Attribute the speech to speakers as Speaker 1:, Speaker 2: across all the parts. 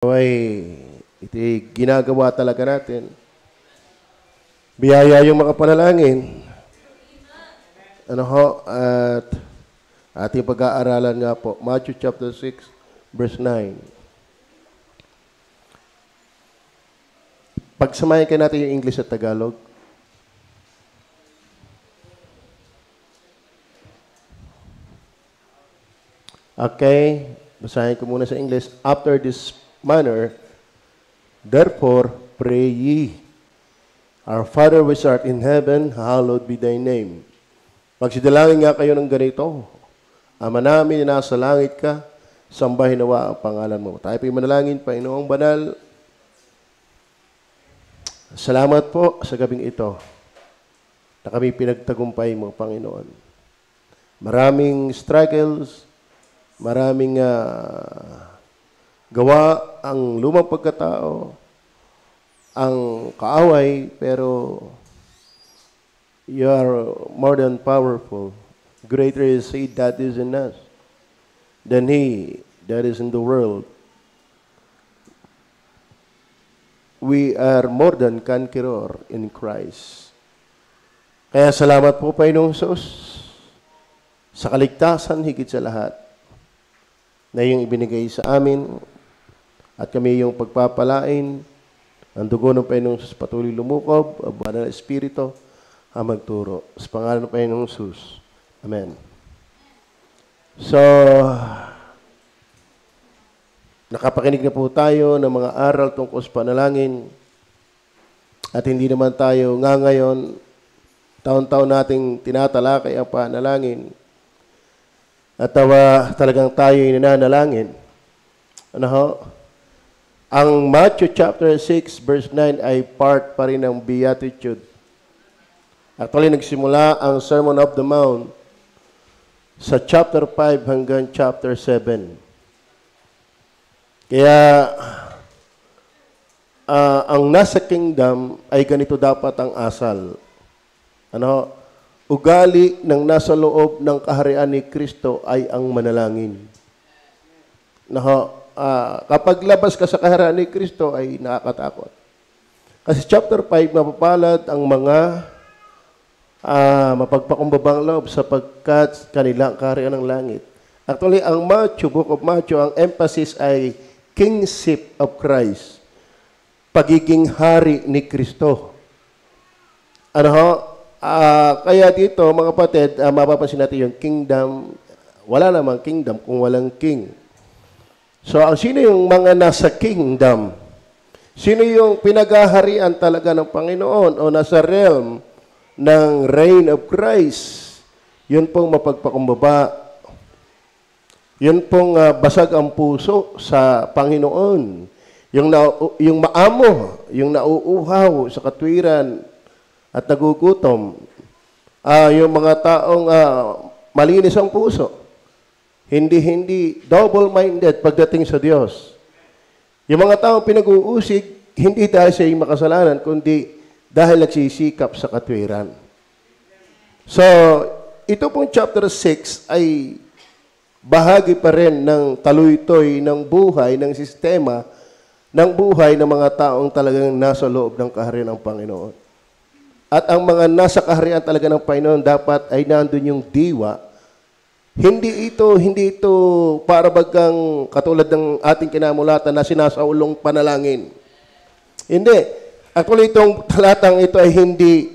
Speaker 1: ay iti ginagawa talaga natin. Biyaya yung mga panalangin. At ating pag-aaralan nga po, Matthew chapter 6, verse 9. Pagsamahin kayo natin yung English at Tagalog. Okay, basahin ko muna sa English. After this manner, therefore, pray ye. Our Father which art in heaven, hallowed be thy name. Magsidalangin nga kayo ng ganito. Ama namin na nasa langit ka, sambahin nawa ang pangalan mo. Tayo po'y manalangin, Panginoong Banal. Salamat po sa gabing ito na kami pinagtagumpay mo, Panginoon. Maraming struggles, maraming gawa ang lumang pagkatao, ang kaaway, pero you are more than powerful. Greater is he that is in us than he that is in the world. We are more than conqueror in Christ. Kaya salamat po, Panginoong Hesus, sa kaligtasan higit sa lahat na iyong ibinigay sa amin at kami yung pagpapalain ang dugo ng Panginoong Hesus patuloy lumukob, ang banal na Espiritu ang magturo. Sa pangalan ng Panginoong Hesus. Amen. So, nakapakinig na po tayo ng mga aral tungkol sa panalangin at hindi naman tayo ngayon taon-taon nating tinatalakay ang panalangin at talagang tayo nananalangin. Ang Matthew chapter 6 verse 9 ay part pa rin ng Beatitude. Actually, nagsimula ang Sermon of the Mount sa chapter 5 hanggang chapter 7. Kaya, ang nasa kingdom ay ganito dapat ang asal. Ugali ng nasa loob ng kaharian ni Kristo ay ang manalangin. Kapag labas ka sa kaharian ni Kristo ay nakakatakot. Kasi chapter 5, mapapalad ang mga mapagpakumbabang loob sapagkat kanila ang kaharian ng langit. Actually, ang Book of Matthew, ang emphasis ay kingship of Christ. Pagiging hari ni Kristo. Kaya dito, mga kapatid, mapapansin natin yung kingdom. Wala namang kingdom kung walang king. So, sino yung mga nasa kingdom? Sino yung pinagaharian talaga ng Panginoon o nasa realm ng reign of Christ? Yun pong mapagpakumbaba. Yun pong basag ang puso sa Panginoon. Yung maamo, yung nauuhaw sa katwiran at nagugutom. Yung mga taong malinis ang puso. Hindi double-minded pagdating sa Diyos. Yung mga taong pinag-uusig, hindi dahil sa iyong makasalanan, kundi dahil nagsisikap sa katwiran. So, ito pong chapter 6 ay bahagi pa rin ng taluytoy ng buhay, ng sistema, ng buhay ng mga taong talagang nasa loob ng kaharian ng Panginoon. At ang mga nasa kaharian talaga ng Panginoon, dapat ay nandun yung diwa. Hindi ito para bagang katulad ng ating kinamulatan na sinasaulong panalangin. Hindi. Actually, itong talatang ito ay hindi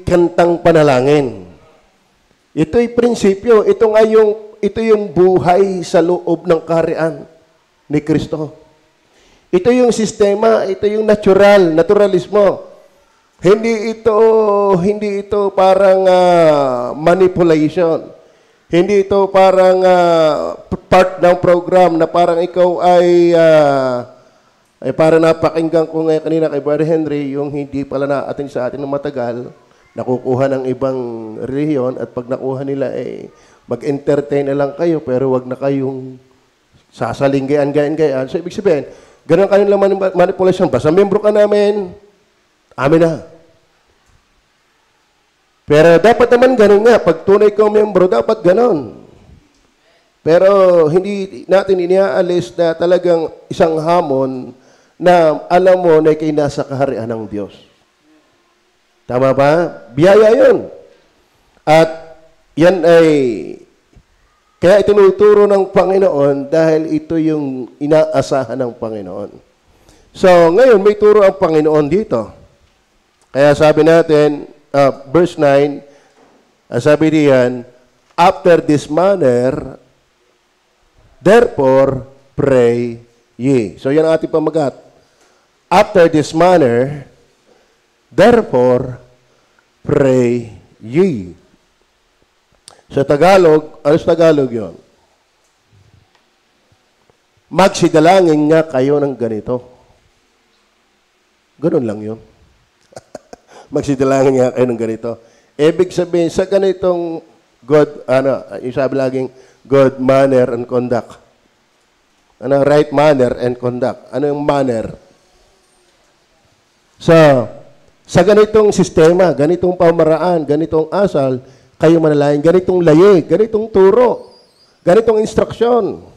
Speaker 1: kantang panalangin. Ito'y prinsipyo. Ito yung buhay sa loob ng kaharian ni Kristo. Ito yung sistema, ito yung naturalismo. Hindi ito parang manipulation. Hindi ito parang part ng program na parang ikaw ay parang napakinggan ko ngayon kanina kay Brother Henry, yung hindi pala na-attend sa atin ng matagal, nakukuha ng ibang reliyon at pag nakuha nila mag-entertain na lang kayo pero wag na kayong sasaling gayan. So ibig sabihin, ganun kanilang manipulation. Basta membro ka namin, amin na. Pero dapat naman ganun nga. Pag tunay kang membro, dapat ganun. Pero hindi natin iniaalis na talagang isang hamon na alam mo na ikay nasa kaharian ng Diyos. Tama ba? Biyaya yun. At yan ay kaya itinuturo ng Panginoon dahil ito yung inaasahan ng Panginoon. So, ngayon may turo ang Panginoon dito. Kaya sabi natin, verse 9, sabi diyan, after this manner, therefore, pray ye. So, yan ang ating pamagat. After this manner, therefore, pray ye. Sa Tagalog, ano sa Tagalog yun? Magsidalangin nga kayo ng ganito. Ganun lang yun. Magsidalangin nga kayo ng ganito. Ibig sabihin, sa ganitong good, yung sabi laging, good manner and conduct. Ano, right manner and conduct. Ano yung manner? Sa ganitong sistema, ganitong pamaraan, ganitong asal, kayo manalangin, ganitong layig, ganitong turo, ganitong instruksyon.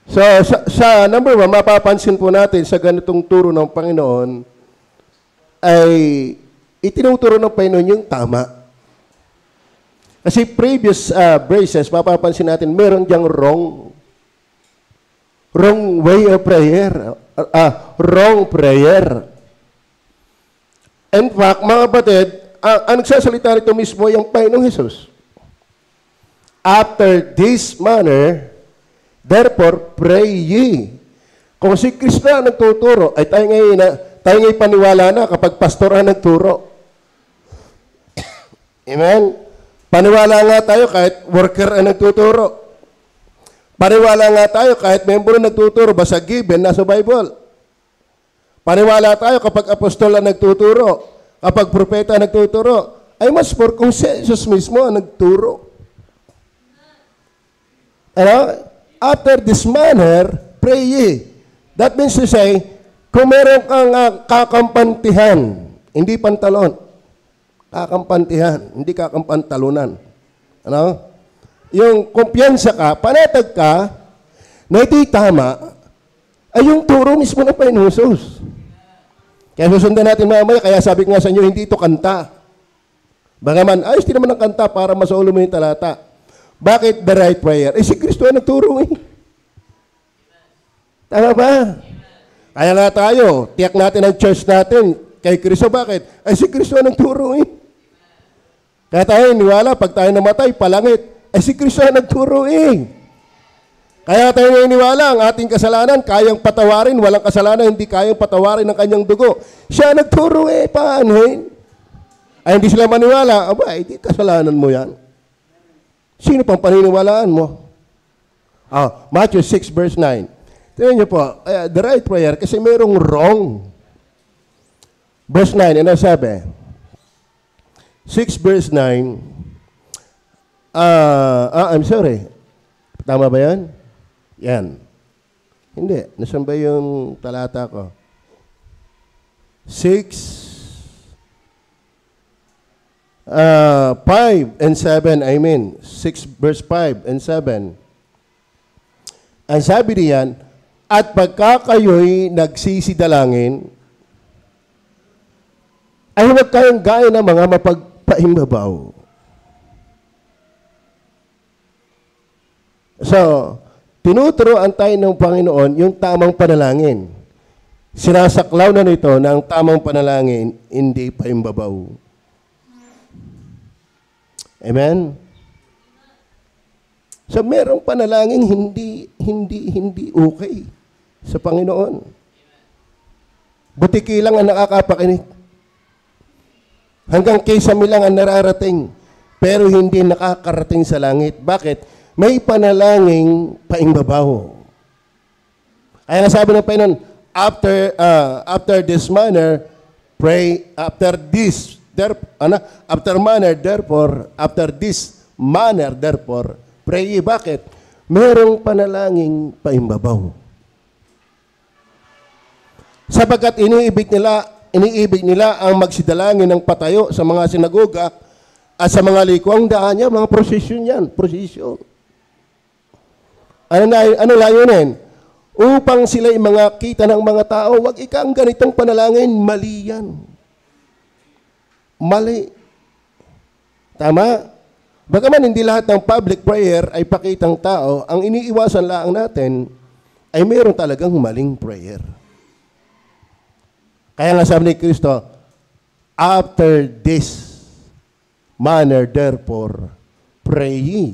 Speaker 1: So, sa number 1, mapapansin po natin sa ganitong turo ng Panginoon, ay itinuturo ng Panginoon yung tama. Kasi previous verses, mapapansin natin, meron diyang wrong way of prayer. Wrong prayer. In fact, mga kapatid, ang nagsasalita nito mismo yung Panginoong Hesus. After this manner, therefore, pray ye. Kung si Kristo ang nagtuturo, ay tayo ngayon paniwala na kapag pastor ang nagturo. Amen? Paniwala nga tayo kahit worker ang nagtuturo. Paniwala nga tayo kahit member ang nagtuturo, basta given, nasa Bible. Paniwala tayo kapag apostol ang nagtuturo. Kapag propeta nagtuturo, ay mas for kung si Jesus mismo ang nagturo. Ano? After this manner, pray ye. That means to say, kung meron kang kakampantihan, hindi pantalon, kakampantihan, hindi kakampantalunan. Ano? Yung kumpiyansa ka, panatag ka, na ito'y tama, ay yung turo mismo ng Panginoon Jesus. Kaya susundan natin mamaya, kaya sabi ko nga sa inyo, hindi ito kanta. Bagaman, ayos din naman ang kanta para masaulo mo yung talata. Bakit the right prayer? Si Kristo ang nagturo eh. Tama ba? Kaya nga tayo, tiyak natin ang church natin kay Kristo. Bakit? Si Kristo ang nagturo eh. Kaya tayo niwala, pag tayo namatay, palangit. Si Kristo ang nagturo eh. Kaya tayo naniniwala, ang ating kasalanan, kayang patawarin, walang kasalanan, hindi kayang patawarin ng kanyang dugo. Siya nagturo eh, paano eh? Ay hindi sila maniwala, hindi kasalanan mo yan. Sino pang paniniwalaan mo? Matthew 6 verse 9. Tingnan niyo po, the right prayer, kasi mayroong wrong. Verse 9, ano sabi? 6 verse 9, I'm sorry. Tama ba yan? Yan. Hindi. Nasaan ba yung talata ko? 5 and 7, 6 verse 5 and 7. Ang sabi diyan, at pagka kayo'y nagsisidalangin, ay huwag kayong gaya ng mga mapagpaimbabaw. So, tinuturoan tayo ng Panginoon yung tamang panalangin. Sinasaklaw na nito na ang tamang panalangin, hindi paimbabaw. Amen? So, merong panalangin hindi okay sa Panginoon. Butiki lang ang nakakapakinig. Hanggang kisame lang ang nararating, pero hindi nakakarating sa langit. Bakit? May panalangin paimbabaw. Kaya nasabi ng Panginoon, after this manner, pray, after this manner, therefore, pray ye. Bakit? Merong panalangin paimbabaw. Sapagkat iniibig nila ang magsidalangin ng patayo sa mga sinagoga at sa mga likwang daan niya, mga prosesyon yan, prosesyon. Ano layunin? Upang sila'y mga kita ng mga tao, wag ikang ganitong panalangin, mali yan. Mali. Tama? Bagaman hindi lahat ng public prayer ay pakitang tao, ang iniiwasan lang natin ay mayroon talagang maling prayer. Kaya nga sabi ni Kristo, after this manner, therefore, pray ye.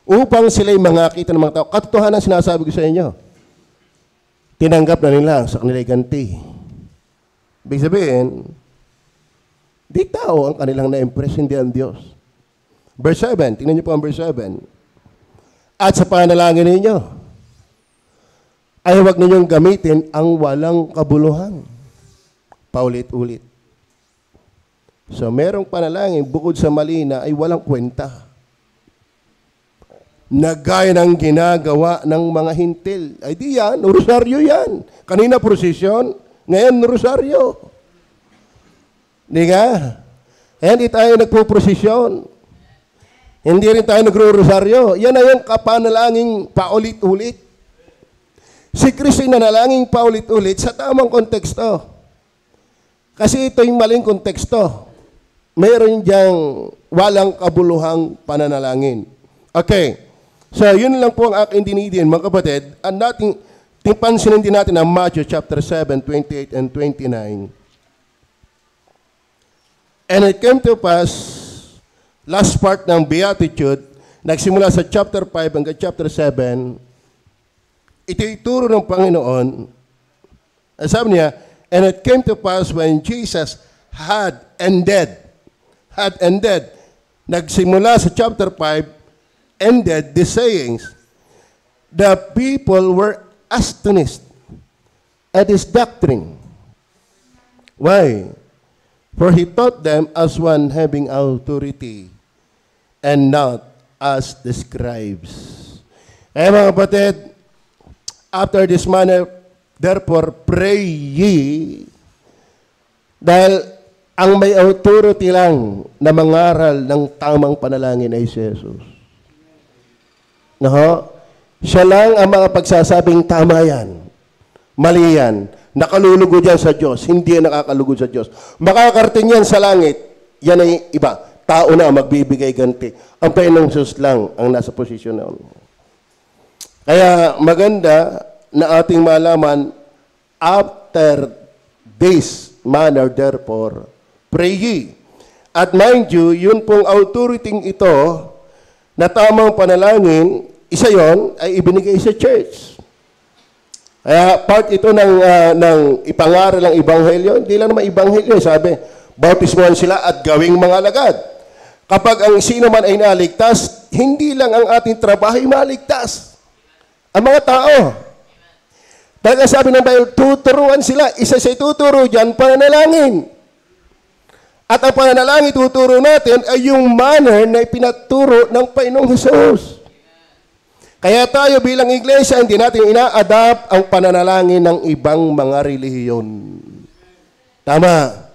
Speaker 1: Upang sila'y makita ng mga tao. Katotohanan sinasabi ko sa inyo. Tinanggap na nila sa kanila'y ganti. Ibig sabihin, di tao ang kanilang na-impress, hindi ang Diyos. Verse 7, tingnan niyo po ang verse 7. At sa panalangin ninyo, ay huwag ninyong gamitin ang walang kabuluhan. Paulit-ulit. So, merong panalangin bukod sa mali na ay walang kwenta. Na gaya ng ginagawa ng mga hintil. Ay di yan, rosaryo yan. Kanina prosesyon, ngayon rosaryo. Di nga? Hindi tayo nagpo-prosesyon. Hindi rin tayo nagro-rosaryo. Yan na yung kapanalangin paulit-ulit. Si Kristo ay nanalangin paulit-ulit sa tamang konteksto. Kasi ito yung maling konteksto. Mayroon diyang walang kabuluhang pananalangin. Okay. So, yun lang po ang aking dinidiin, mga kapatid. Ang dating, pansinin din natin ang Matthew chapter 7, 28 and 29. And it came to pass, last part ng Beatitude, nagsimula sa chapter 5 hanggang chapter 7, ito ituro ng Panginoon. Sabi niya, and it came to pass when Jesus had ended, nagsimula sa chapter 5, ended the sayings, the people were astonished at his doctrine. Why? For he taught them as one having authority and not as the scribes. Eh mga kapatid, after this manner, therefore pray ye, dahil ang may authority lang na mangaral ng tamang panalangin ay si Jesus. No? Siya lang ang mga pagsasabing tama yan, mali yan, nakalulugod yan sa Diyos, hindi yan nakakalugod sa Diyos. Makakarating yan sa langit, yan ay iba. Tao na magbibigay ganti. Ang Panginoong Diyos lang ang nasa posisyon na. Kaya maganda na ating malaman, after this manner, therefore, pray ye. At mind you, yun pong authority ito, na tamang panalangin, isa yon ay ibinigay sa church. Kaya part ito ng ipangaral ng Ebanghelyo, hindi lang naman Ebanghelyo, sabi, bautismuhan sila at gawing mga alagad. Kapag ang sino man ay naligtas, hindi lang ang ating trabaho ay maligtas. Ang mga tao. Talaga sabi ng Bible, tuturuan sila, isa sa tuturo dyan, pananalangin. At ang pananalangin tuturo natin ay yung manner na ipinaturo ng Panginoong Hesus. Kaya tayo bilang iglesia, hindi natin ina-adapt ang pananalangin ng ibang mga relihiyon. Tama.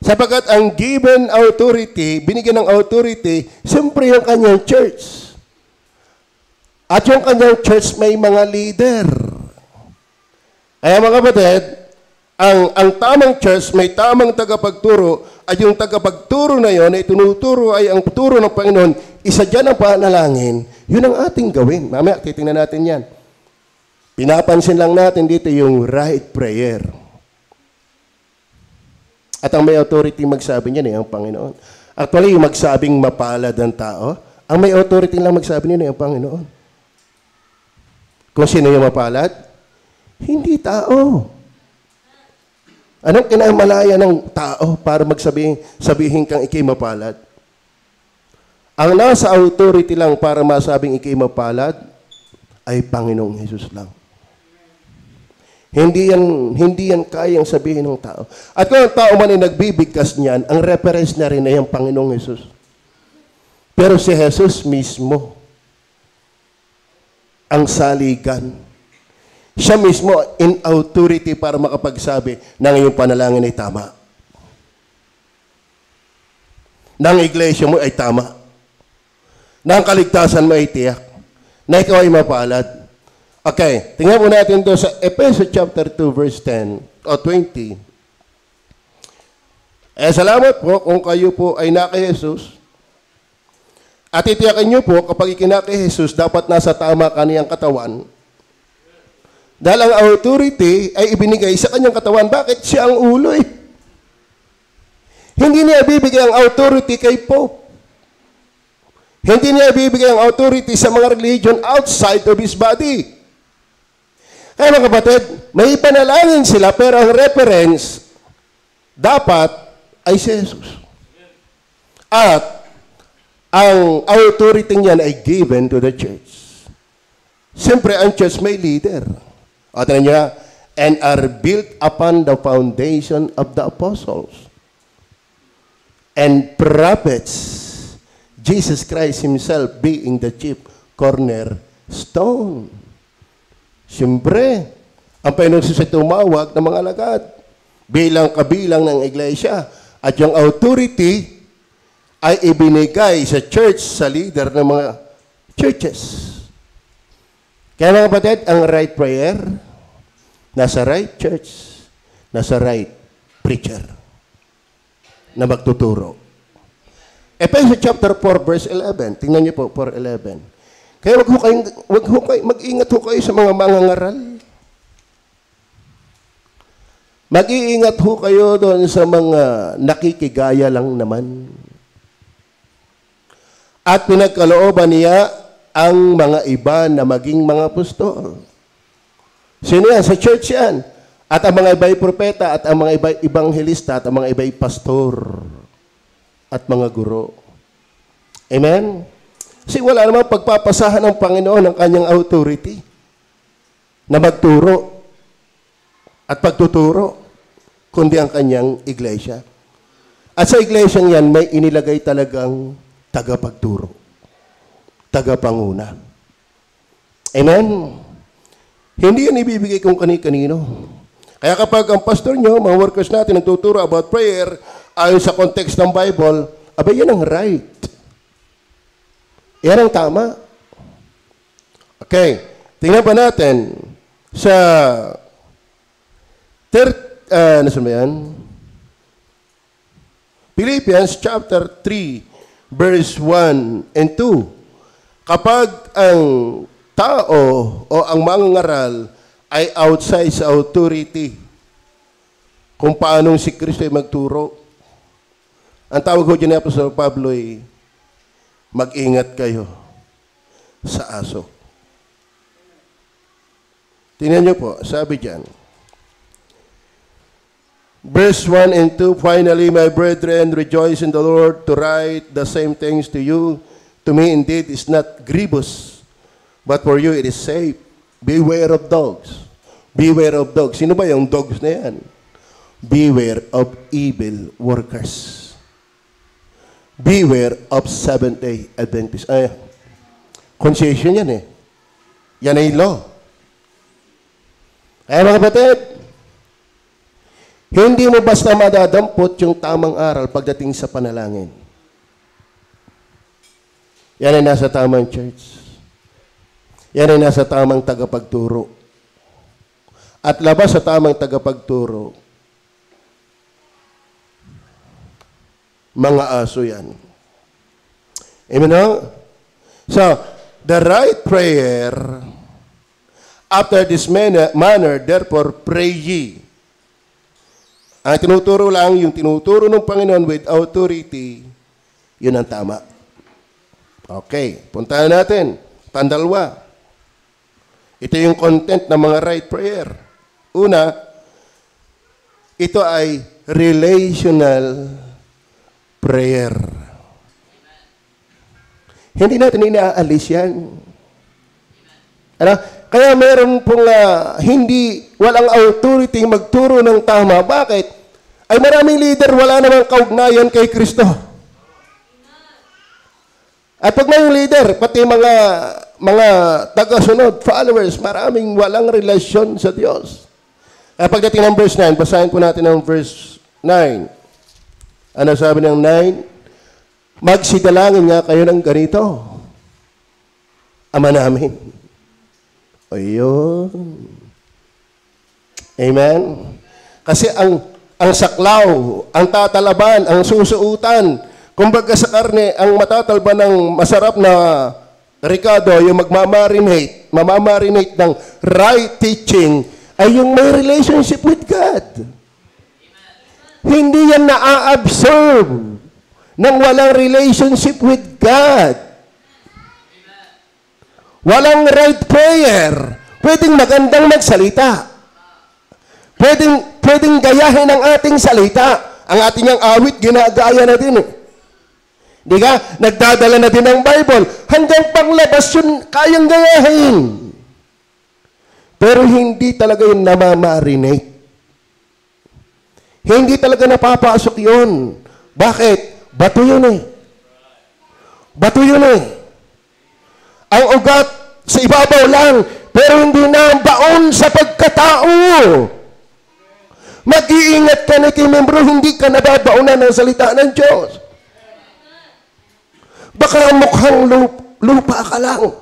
Speaker 1: Sapagkat ang given authority, binigyan ng authority, siyempre yung kanyang church. At yung kanyang church may mga leader. Kaya mga kapatid, ang tamang church may tamang tagapagturo at yung tagapagturo na yon ay tinuturo ay ang turo ng Panginoon, isa dyan ang panalangin, yun ang ating gawin. Mamaya, titingnan natin yan. Pinapansin lang natin dito yung right prayer. At ang may authority magsabi niyan ay ang Panginoon. Actually, yung magsabing mapalad ang tao, ang may authority lang magsabi niyan ay ang Panginoon. Kung sino yung mapalad? Hindi tao. Anong kinamalaya ng tao para sabihin kang ikay mapalad? Ang nasa authority lang para masabing ikay mapalad ay Panginoong Hesus lang. Hindi yan kayang sabihin ng tao. At kung ang tao man ay nagbibigkas niyan, ang reference na rin ay ang Panginoong Hesus. Pero si Hesus mismo, ang saligan, siya mismo in authority para makapagsabi na ngayong panalangin ay tama. Nang iglesia mo ay tama. Nang kaligtasan mo ay tiyak. na ikaw ay mapalad. Okay, tingnan po natin doon sa Ephesians chapter 2 verse 10 o 20. Salamat po kung kayo po ay na kay Jesus. At itiyakin niyo po kapag ikinaki Jesus, dapat nasa tama kaniyang katawan. Dahil ang authority ay ibinigay sa kanyang katawan. Bakit? Siya ang ulo eh. Hindi niya ibibigay ang authority kay Pope. Hindi niya ibibigay ang authority sa mga religion outside of his body. Kaya mga kapatid, may panalangin sila pero ang reference dapat ay si Jesus. At ang authority niyan ay given to the church. Siyempre, ang church may leader. O tingnan niya, and are built upon the foundation of the apostles and prophets, Jesus Christ Himself being the chief cornerstone. Siyempre, ang Panginoon ay tumawag ng mga alagad bilang kabilang ng iglesia. At yung authority ay ibinigay sa church, sa leader ng mga churches. Kaya mga kapatid, ang right prayer, nasa right church, nasa right preacher na magtuturo. Ephesians chapter 4 verse 11. Tingnan niyo po 4:11. Kaya mag-ingat ho kayo sa mga mangangaral. Mag-iingat ho kayo doon sa mga nakikigaya lang naman. At pinagkalooban niya ang mga iba na maging mga apostol. Sino yan? Sa church yan. At ang mga iba'y propeta, at ang mga iba'y ebanghelista, at ang mga iba'y pastor, at mga guro. Amen? Kasi wala namang pagpapasahan ng Panginoon ng kanyang authority na magturo at pagtuturo, kundi ang kanyang iglesia. At sa iglesia yan, may inilagay talagang tagapagturo, tagapanguna. Amen? Hindi yan ibibigay kung kani-kanino. Kaya kapag ang pastor nyo, mga workers natin, nagtuturo about prayer, ayon sa context ng Bible, abay, yan ang right. Yan ang tama. Okay. Tingnan pa natin sa Philippians chapter 3 verse 1 and 2. Kapag ang tao o ang mangangaral ay outside sa authority, kung paanong si Kristo ay magturo, ang tawag ko dyan ni Apostol Pablo ay mag-ingat kayo sa aso. Tingnan niyo po, sabi dyan. Verse 1 and 2, finally, my brethren, rejoice in the Lord. To write the same things to you, to me indeed is not grievous, but for you it is safe. Beware of dogs. Beware of dogs. Sino ba yung dogs na yan? Beware of evil workers. Beware of Seventh-day Adventists. Concession yan eh. Yan ay law. Kaya mga kapatid, hindi mo basta madadampot yung tamang aral pagdating sa panalangin. Yan ay nasa tamang church. Yan ay nasa tamang tagapagturo. At labas sa tamang tagapagturo, mga aso yan. Amen no? So, the right prayer, after this manner, therefore, pray ye. Ang tinuturo lang, yung tinuturo ng Panginoon with authority, yun ang tama. Okay, puntahan natin. Pandalwa. Ito yung content ng mga right prayer. Una, ito ay relational prayer. Hindi natin inaalis yan. Ano? Kaya meron pong walang authority magturo ng tama. Bakit? Ay maraming leader, wala namang kaugnayan kay Kristo. At pag may leader, pati mga tagasunod, followers, maraming walang relasyon sa Diyos. At pagdating ng verse 9, basahin po natin ang verse 9. Ano sabi ng 9? Magsidalangin nga kayo ng ganito. Ama namin. Ayun. Amen? Kasi ang saklaw, ang tatalaban, ang susuutan, kumbaga sa karne, ang matatalban ng masarap na Ricardo, yung mamamarinate ng right teaching, ay yung may relationship with God. Hindi yan na-absorb ng walang relationship with God. Walang right prayer. Pwedeng magandang magsalita. Pwedeng gayahin ang ating salita. Ang ating ang awit, ginagaya na din. Di ka? Nagdadala na din ng Bible. Hanggang panglabas yun, kayang gayahin. Pero hindi talaga yung namamarinate. Hindi talaga napapasok yun. Bakit? Bato yun eh. Bato yun eh. Ang ugat sa ibabaw lang, pero hindi na baon sa pagkatao. Mag-iingat ka na membro, hindi ka nababaonan ng salita ng Diyos. Baka mukhang lupa ka lang.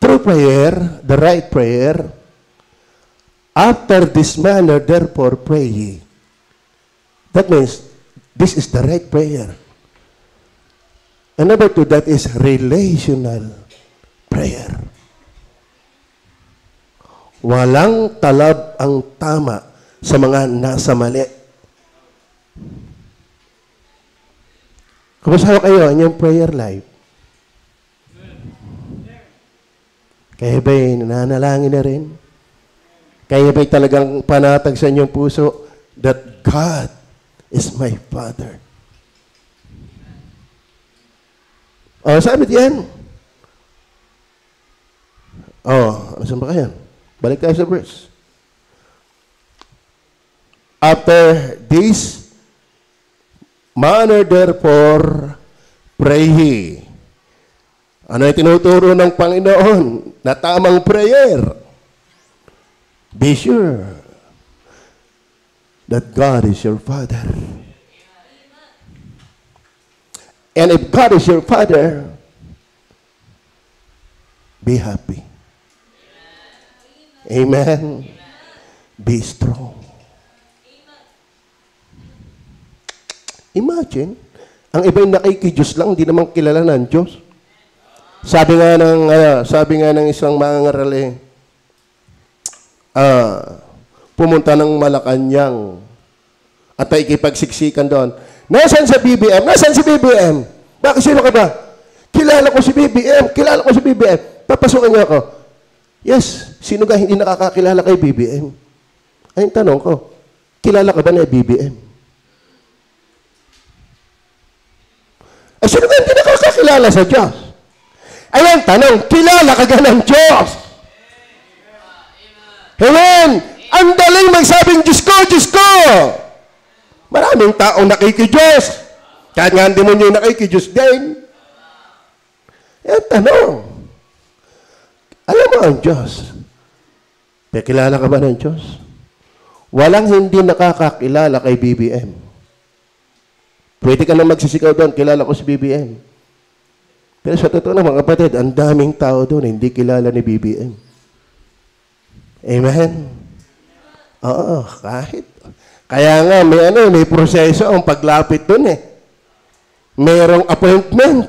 Speaker 1: True prayer, the right prayer, after this manner, therefore, pray ye. That means, this is the right prayer. And number two, that is relational prayer. Walang talab ang tama sa mga nasa mali. Kumusta kayo ang inyong prayer life? Kaya ba'y nananalangin na rin? Kaya ba'y talagang panatag sa inyong puso that God is my Father? Sabi diyan. Saan ba kayo? Balik tayo sa verse. After this manner, therefore, pray ye. Ano yung tinuturo ng Panginoon na tamang prayer? Be sure that God is your Father. And if God is your Father, be happy. Amen. Be strong. Imagine, ang iba'y nakikidiyos lang, hindi naman kilala ng Diyos. Sabi nga ng isang mangangaral pumunta ng Malacanang at ay ikipagsiksikan doon. Nasaan sa BBM? Nasaan si BBM? Bakit sino ka ba? Kilala ko si BBM. Kilala ko si BBM. Papasukan niyo ako. Yes. Sino ka hindi nakakakilala kay BBM? Ayun tanong ko. Kilala ka ba ni BBM? Sino ka hindi nakakakilala sa Diyos? Ayun tanong. Kilala ka ba ng Diyos? Amen. Ang daling magsabing, Diyos ko, Diyos ko. Maraming taong nakikidiyos. Kahit nga ang demonyo nakikidiyos din. Yan tanong. Alam mo ang Diyos. Pero kilala ka ba ng Diyos? Walang hindi nakakakilala kay BBM. Pwede ka na magsisigaw doon, kilala ko si BBM. Pero sa totoo na mga kapatid, ang daming tao doon hindi kilala ni BBM. Amen? Oo, kahit. Kaya nga, may proseso ang paglapit doon eh. Mayroong appointment.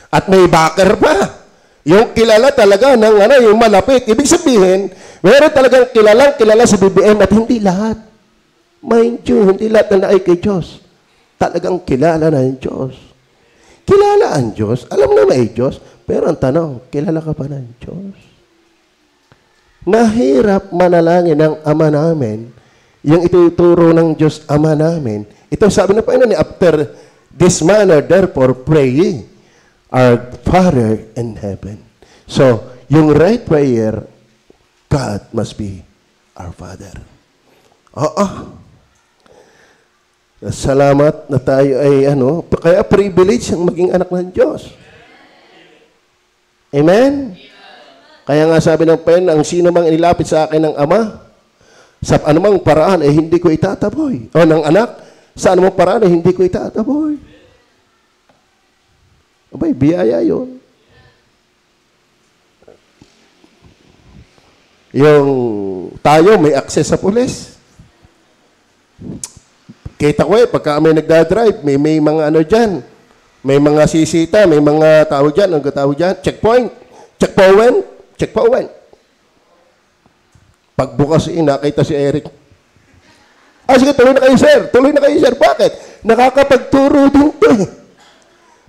Speaker 1: At may backer pa. Yung kilala talaga ng yung malapit. Ibig sabihin, meron talagang kilala sa BBM at hindi lahat. Mind you, hindi lahat na nakikidiyos. Talagang kilala na ng Diyos. Kilala ang Diyos. Alam na may Diyos. Pero ang tanong, kilala ka pa ng Diyos? Nahirap manalangin ng Ama namin, yung ituturo ng Diyos Ama namin. Ito sabi na Panginoon, after this manner, therefore, pray ye, our Father in heaven. So, yung right prayer, God must be our Father. Salamat na tayo ay kaya privilege ang maging anak ng Diyos. Amen? Kaya nga sabi ng Panginoon, ang sino mang inilapit sa akin ng Ama, sa anumang paraan ay hindi ko itataboy. O ng anak, sa anumang paraan ay hindi ko itataboy. Abay, biyaya yun. Yung tayo, may access sa pulis. Kita ko pagka may nagdadrive, may mga ano dyan. May mga sisita, may mga tawag dyan. Ang tawag dyan? Checkpoint. Checkpoint. Pagbukas, nakita si Eric. Sige, tuloy na kayo, sir. Bakit? Nakakapagturo din to.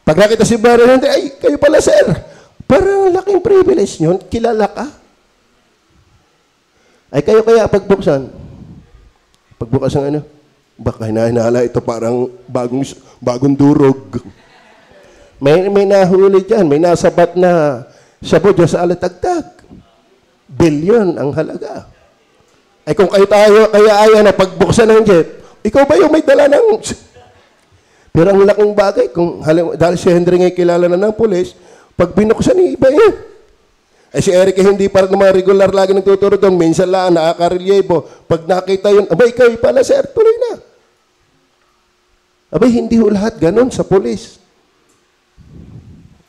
Speaker 1: Pag nakita si Baron, ay, kayo pala, sir. Parang laking privilege nyo. Kilala ka. Ay, kayo kaya pagbuksan. Pagbukas ng ano? Baka hinahinala ito parang bagong durog. May nahuli dyan. May nasabat na sabo dyan sa alatagtag. Bilyon ang halaga. Ay kung kayo tayo, kaya ayaw na pagbuksan ng jeep, ikaw ba yung may dala ng... Pero ang laking bagay, dahil si Henry ngay kilala na ng pulis, pag binuksan, iba yun. Eh si Eric hindi para ng mga regular lagi nagtuturo doon, minsan lang nakaka-reliebo. Pag nakita yun, abay, kayo pala, sir, tuloy na. Abay, hindi ho lahat ganun sa pulis.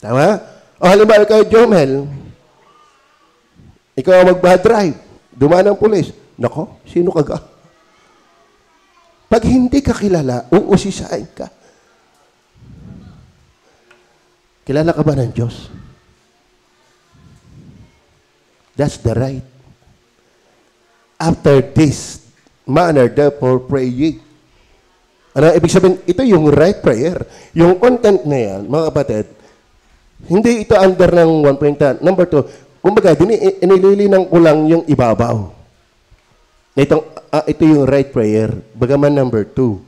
Speaker 1: Tama? O halimbawa kayo, Jomel, ikaw mag-drive, dumaan ang pulis. Nako, sino ka ga? Pag hindi ka kilala, uusisain ka. Kilala ka ba ng Diyos? That's the right. After this manner, therefore, pray ye. Ano ibig sabihin? Ito yung right prayer. Yung content na yan, mga kapatid, hindi ito under ng 1.10. Number 2, kumbaga, inililinang ko lang yung ibabaw. Ito yung right prayer. Bagaman number 2,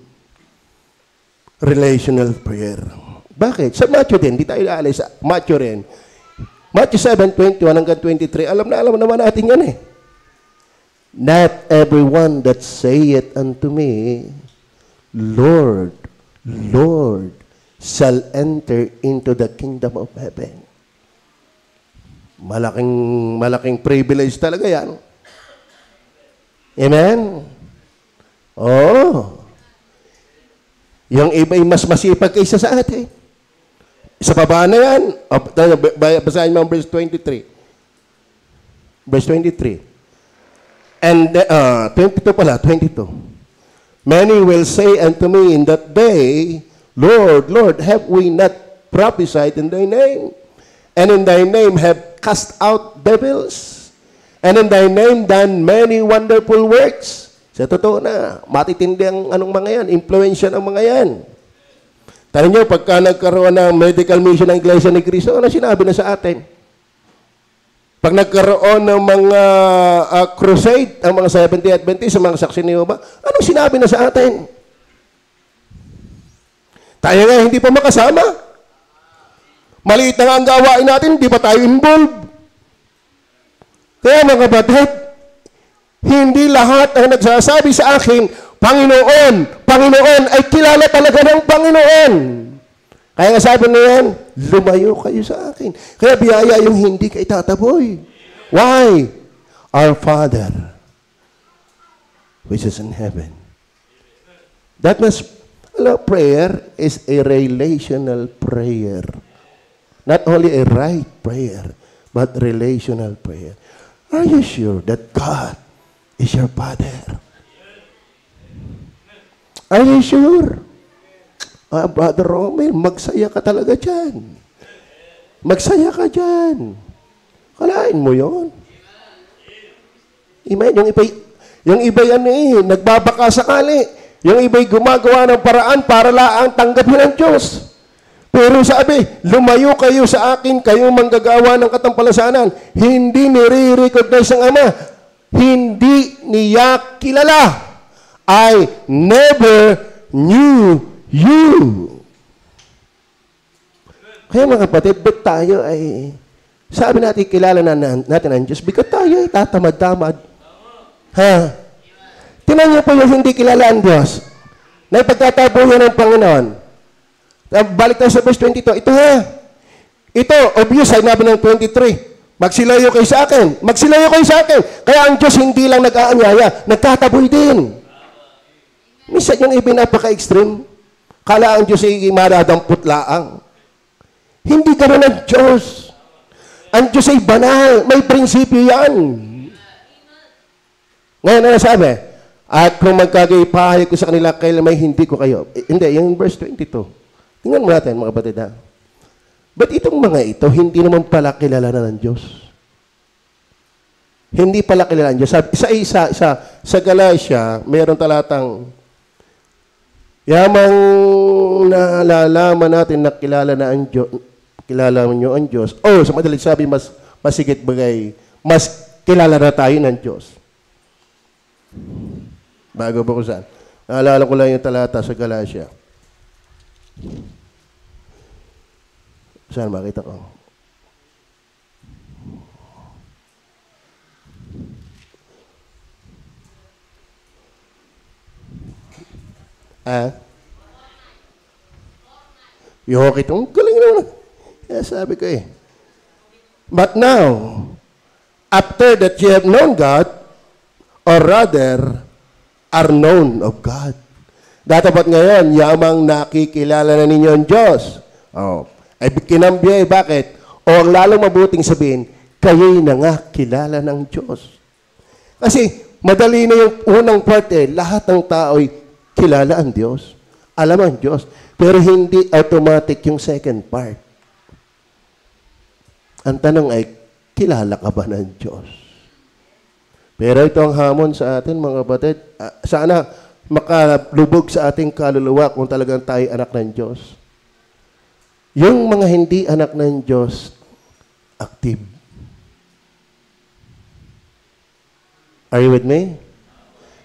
Speaker 1: relational prayer. Bakit? Sa Matthew din, di tayo aalis sa Matthew rin. Matthew 7:21 hanggang 23, alam naman natin yan eh. Not everyone that saith unto me, Lord, Lord, shall enter into the kingdom of heaven. Malaking privilege talaga yan. Amen? Oh. Yung iba'y mas masipag kaysa sa atin. Sa baba na yan. Basahin mo ang verse 23. Verse 23. And, 22 pala, 22. Many will say unto me in that day, Lord, Lord, have we not prophesied in thy name? And in thy name have cast out devils? And in thy name done many wonderful works? Sa totoo na, matitindi ang anong mga yan, influensya ng mga yan. Tayo nyo, pagka nagkaroon ng medical mission ng Iglesia ni Cristo, ano sinabi na sa atin? Pag nagkaroon ng mga crusade, ang mga 70 Adventists, ang mga saksi ni Jehovah, anong sinabi na sa atin? Tayo nga, hindi pa makasama. Maliit na nga ang gawain natin, hindi pa tayo involved. Kaya mga kapatid, hindi lahat ang nagsasabi sa akin, Panginoon, Panginoon, ay kilala talaga ng Panginoon. Kaya nga sabi na yan, lumayo kayo sa akin. Kaya biyaya yung hindi ka itataboy. Why? Our Father, which is in heaven. That must, prayer is a relational prayer. Not only a right prayer, but relational prayer. Are you sure that God is your Father? Are you sure? Brother Romel, magsaya ka talaga dyan. Magsaya ka dyan. Kalain mo yon. Yung iba yan nagbabaka sakali. Yung iba'y gumagawa ng paraan para laang tanggapin ng Diyos. Pero sabi, lumayo kayo sa akin, kayong manggagawa ng katampalasanan. Hindi nire-recognize ang Ama. Hindi niya kilala. I never knew you. Kaya mga kapatid, ba't tayo ay, sabi natin, kilala natin ang Diyos, because tayo ay tatamad-tamad. Ha? Tinan niyo po yung hindi kilala ang Diyos, na ipagtatabuhan ng Panginoon. Balik tayo sa verse 22. Ito ha. Ito, obvious, sinabi ng 23. Magsilayo kayo sa akin. Magsilayo kayo sa akin. Kaya ang Diyos hindi lang nag-aanyaya, nagtataboy din. Minsan yung ibig napaka-extreme. Kala ang Diyos ay maradamput laang. Hindi ganoon ang Diyos. Ang Diyos ay banal. May prinsipyo yan. Ngayon, ano sabi? At kung magkagaypahay ko sa kanila, kailan may hindi ko kayo. Hindi, yung verse 22. Tingnan mo natin, mga kapatid, ha? But itong mga ito, hindi naman pala kilala na ng Diyos. Hindi pala kilala ng Diyos. Sa Galatia, mayroon talatang, yamang nalalaman natin na kilala na ang Diyos, kilala nyo ang Diyos. Sa madalit sabi, mas masigit bagay, mas kilala na tayo ng Diyos. Bago ba ko saan? Naalala ko lang yung talata sa Galatia. Saan makita ko? Yung hokit, galing naman. Kaya sabi ko But now, after that you have known God, or rather, are known of God. Datapat ngayon, yamang nakikilala na ninyo ang Diyos. Ay kinambiyay, bakit? O ang lalong mabuting sabihin, kayo'y na nga kilala ng Diyos. Kasi, madali na yung unang part lahat ng tao'y kilala ang Diyos. Alam ang Diyos. Pero hindi automatic yung second part. Ang tanong ay, kilala ka ba ng Diyos? Pero ito ang hamon sa atin, mga kapatid. Sana makalubog sa ating kaluluwa kung talagang tayo anak ng Diyos. Yung mga hindi anak ng Diyos, active. Are you with me?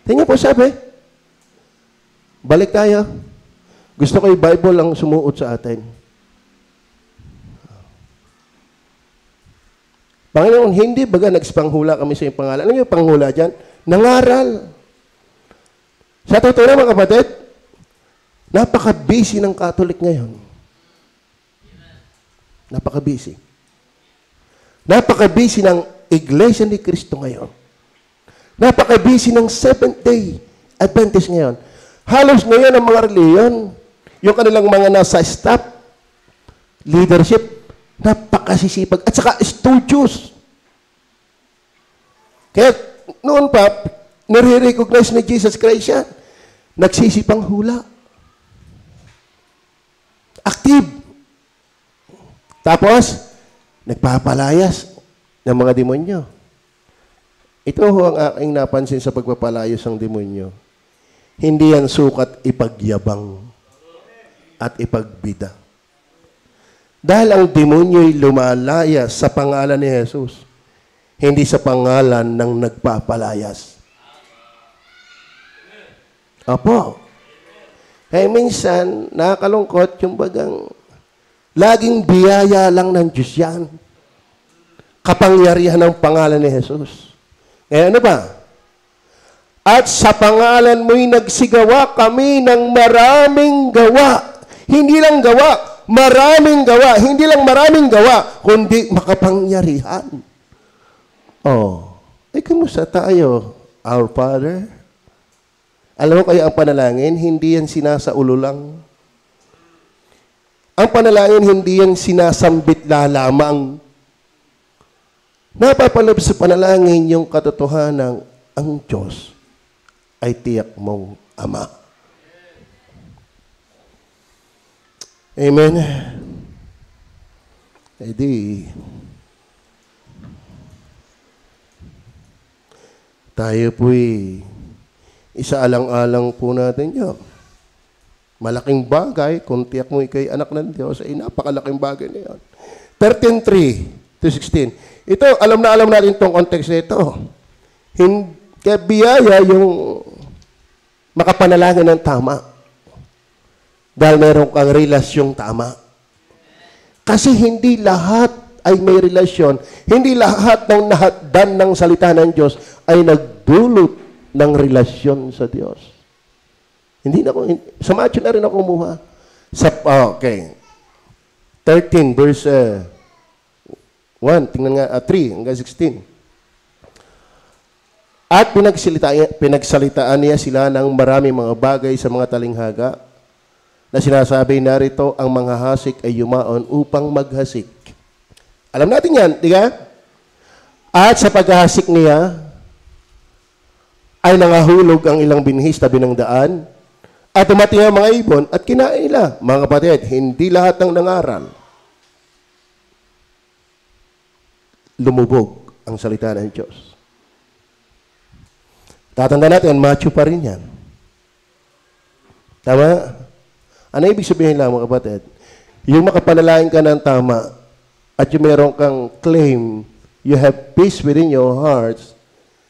Speaker 1: Tingnan po sabi. Balik tayo. Gusto ko yung Bible ang sumuot sa atin. Panginoon, hindi baga nagpanghula kami sa iyong pangalan. Ano yung panghula dyan? Nangaral. Sa totoo na, mga kapatid, napaka-busy ng Catholic ngayon. Napaka-busy. Napaka-busy ng Iglesia ni Cristo ngayon. Napaka-busy ng Seventh-day Adventist ngayon. Halos ngayon ang mga reliyon, yung kanilang mga nasa staff, leadership, napakasisipag, at saka studios. Kaya noon pa, nare-recognize ni Jesus Christ yan. Nagsisipang hula. Active. Tapos, nagpapalayas ng mga demonyo. Ito ho ang aking napansin sa pagpapalayas ng demonyo. Hindi yan sukat ipagyabang at ipagbida. Dahil ang demonyo'y lumalaya sa pangalan ni Jesus, hindi sa pangalan ng nagpapalayas. Opo. Kaya minsan, nakakalungkot yung bagang laging biyaya lang ng Diyos yan. Kapangyarihan ng pangalan ni Jesus. Eh ano ba? At sa pangalan mo'y nagsigawa kami ng maraming gawa. Hindi lang gawa, maraming gawa. Hindi lang maraming gawa, kundi makapangyarihan. Kumusta tayo, our Father? Alam mo kayo ang panalangin, hindi yan sinasaulo lang. Ang panalangin, hindi yan sinasambit lamang. Napapalab sa panalangin yung katotohanan ang Diyos ay tiyak mong Ama. Amen. Tayo po'y isaalang-alang po natin yun. Malaking bagay, kung tiyak mo ikay anak ng Diyos, ay napakalaking bagay na yun. 13:3-16. Ito, alam natin itong context na ito. Kaya biyaya yung makapanalangin ng tama. Dahil mayroon kang relasyong tama. Kasi hindi lahat ay may relasyon. Hindi lahat ng nahaddan ng salita ng Diyos ay nagdulot ng relasyon sa Diyos. Hindi na sa Matthew na rin ako kumuha. Okay. 13 verse 1, tingnan nga, 3 hanggang 16. At pinagsalitaan niya sila ng maraming mga bagay sa mga talinghaga na sinasabi narito ang mga hasik ay yumaon upang maghasik. Alam natin yan, di ba? At sa paghahasik niya, ay nangahulog ang ilang binhis tabi ng daan, at dumating ang mga ibon at kinain nila. Mga kapatid, hindi lahat ng nangaral lumubog ang salita ng Diyos. Tatanda natin, Matthew pa rin yan. Tama? Ano ibig sabihin lang, mga kapatid? Yung makapanalangin ka ng tama at yung meron kang claim, you have peace within your hearts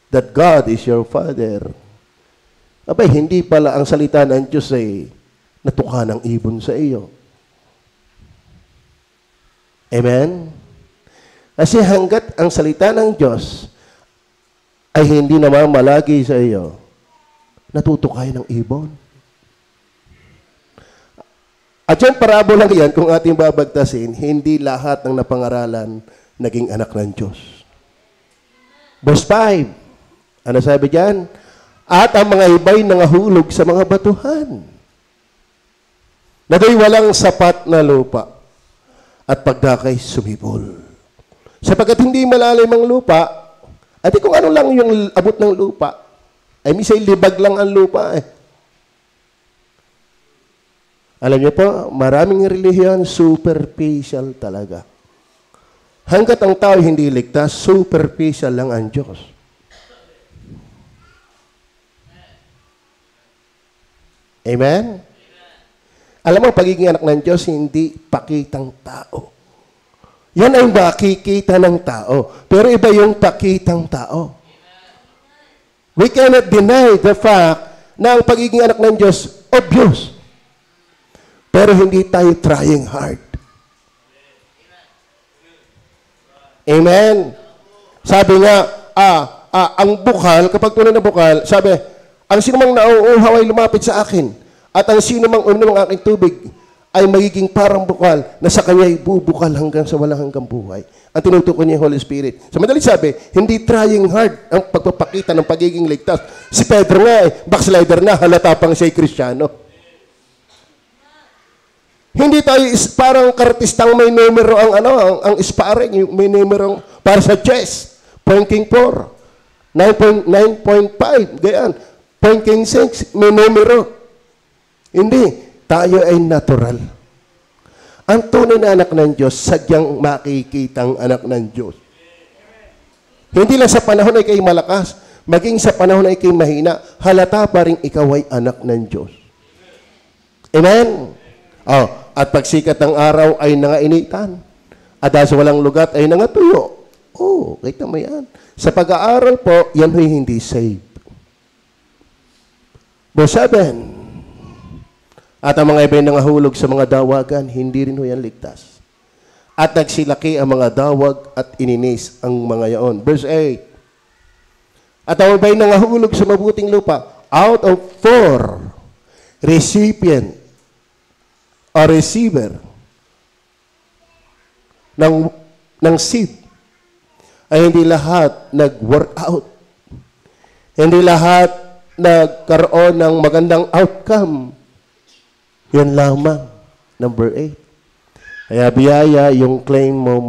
Speaker 1: that God is your Father. Abay, hindi pala ang salita ng Diyos ay natuka ng ibon sa iyo. Amen? Kasi hanggat ang salita ng Diyos ay hindi namamalagi sa iyo, natutukay ng ibon. At yung parabola yan, kung ating babagtasin, hindi lahat ng napangaralan naging anak ng Diyos. Verse 5, ano sabi dyan? At ang mga iba'y nangahulog sa mga batuhan, na do'y walang sapat na lupa, at pagdakay sumibol. Sapagkat hindi malalim ang lupa, at kung ano lang yung abot ng lupa, ay misay libag lang ang lupa eh. Alam niyo po, maraming relihiyon, superficial talaga. Hanggat ang tao hindi ligtas, superficial lang ang Diyos. Amen? Alam mo, pagiging anak ng Diyos, hindi pakitang tao. Yan ay makikita ng tao. Pero iba yung pakitang tao. We cannot deny the fact na ang pagiging anak ng Diyos, obvious. Pero hindi tayo trying hard. Amen? Sabi nga, ang bukal, kapag tunay na bukal, sabi, ang sino mang nauuhaw ay lumapit sa akin, at ang sino mang uminom ng aking tubig ay magiging parang bukal na sa kanya ay bubukal hanggang sa walang hanggang buhay. Ang tinutukoy niya yung Holy Spirit. Sa madali sabi, hindi trying hard ang pagpapakita ng pagiging ligtas. Si Pedro nga backslider na, halata pang siya'y Kristiyano. Hindi tayo parang kartistang may numero ang sparring, may numero para sa chess. Point king 4, 9.5, ganyan. Point king 6, may numero. Hindi, tayo ay natural. Ang tunay na anak ng Diyos, sadyang makikitang anak ng Diyos. Hindi lang sa panahon ay kayo malakas, maging sa panahon ay kayo mahina, halata pa rin ikaw ay anak ng Diyos. Amen? At pagsikat ng araw ay nangainitan. At dahil sa walang lugat ay nangatuyo. Kita mo yan. Sa pag-aaral po, yan ay hindi safe. Verse 7. At ang mga iba'y nangahulog sa mga dawagan, hindi rin ho yan ligtas. At nagsilaki ang mga dawag at ininis ang mga yaon. Verse 8. At ang iba'y nangahulog sa mabuting lupa, out of 4 recipient or receiver ng seed, ay hindi lahat nag-work out. Hindi lahat nagkaroon ng magandang outcome. Yan lamang. Number 8. Kaya biyaya yung claim mo,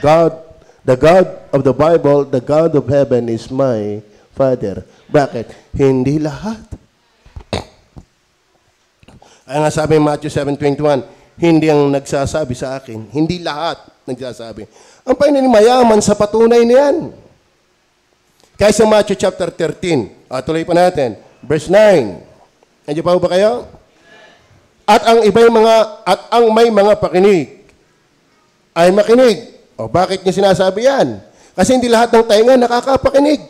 Speaker 1: God, the God of the Bible, the God of heaven is my Father. Bakit? Hindi lahat. Ay nga sabi ng Matthew 7:21, hindi ang nagsasabi sa akin. Hindi lahat nagsasabi. Ang Panginoon mayaman sa patunay niyan. Kaya sa Matthew chapter 13, tuloy pa natin, verse 9. Nandiyo pa ba kayo? At ang may mga pakinig ay makinig. Bakit niya sinasabi yan? Kasi hindi lahat ng tainga nakakapakinig.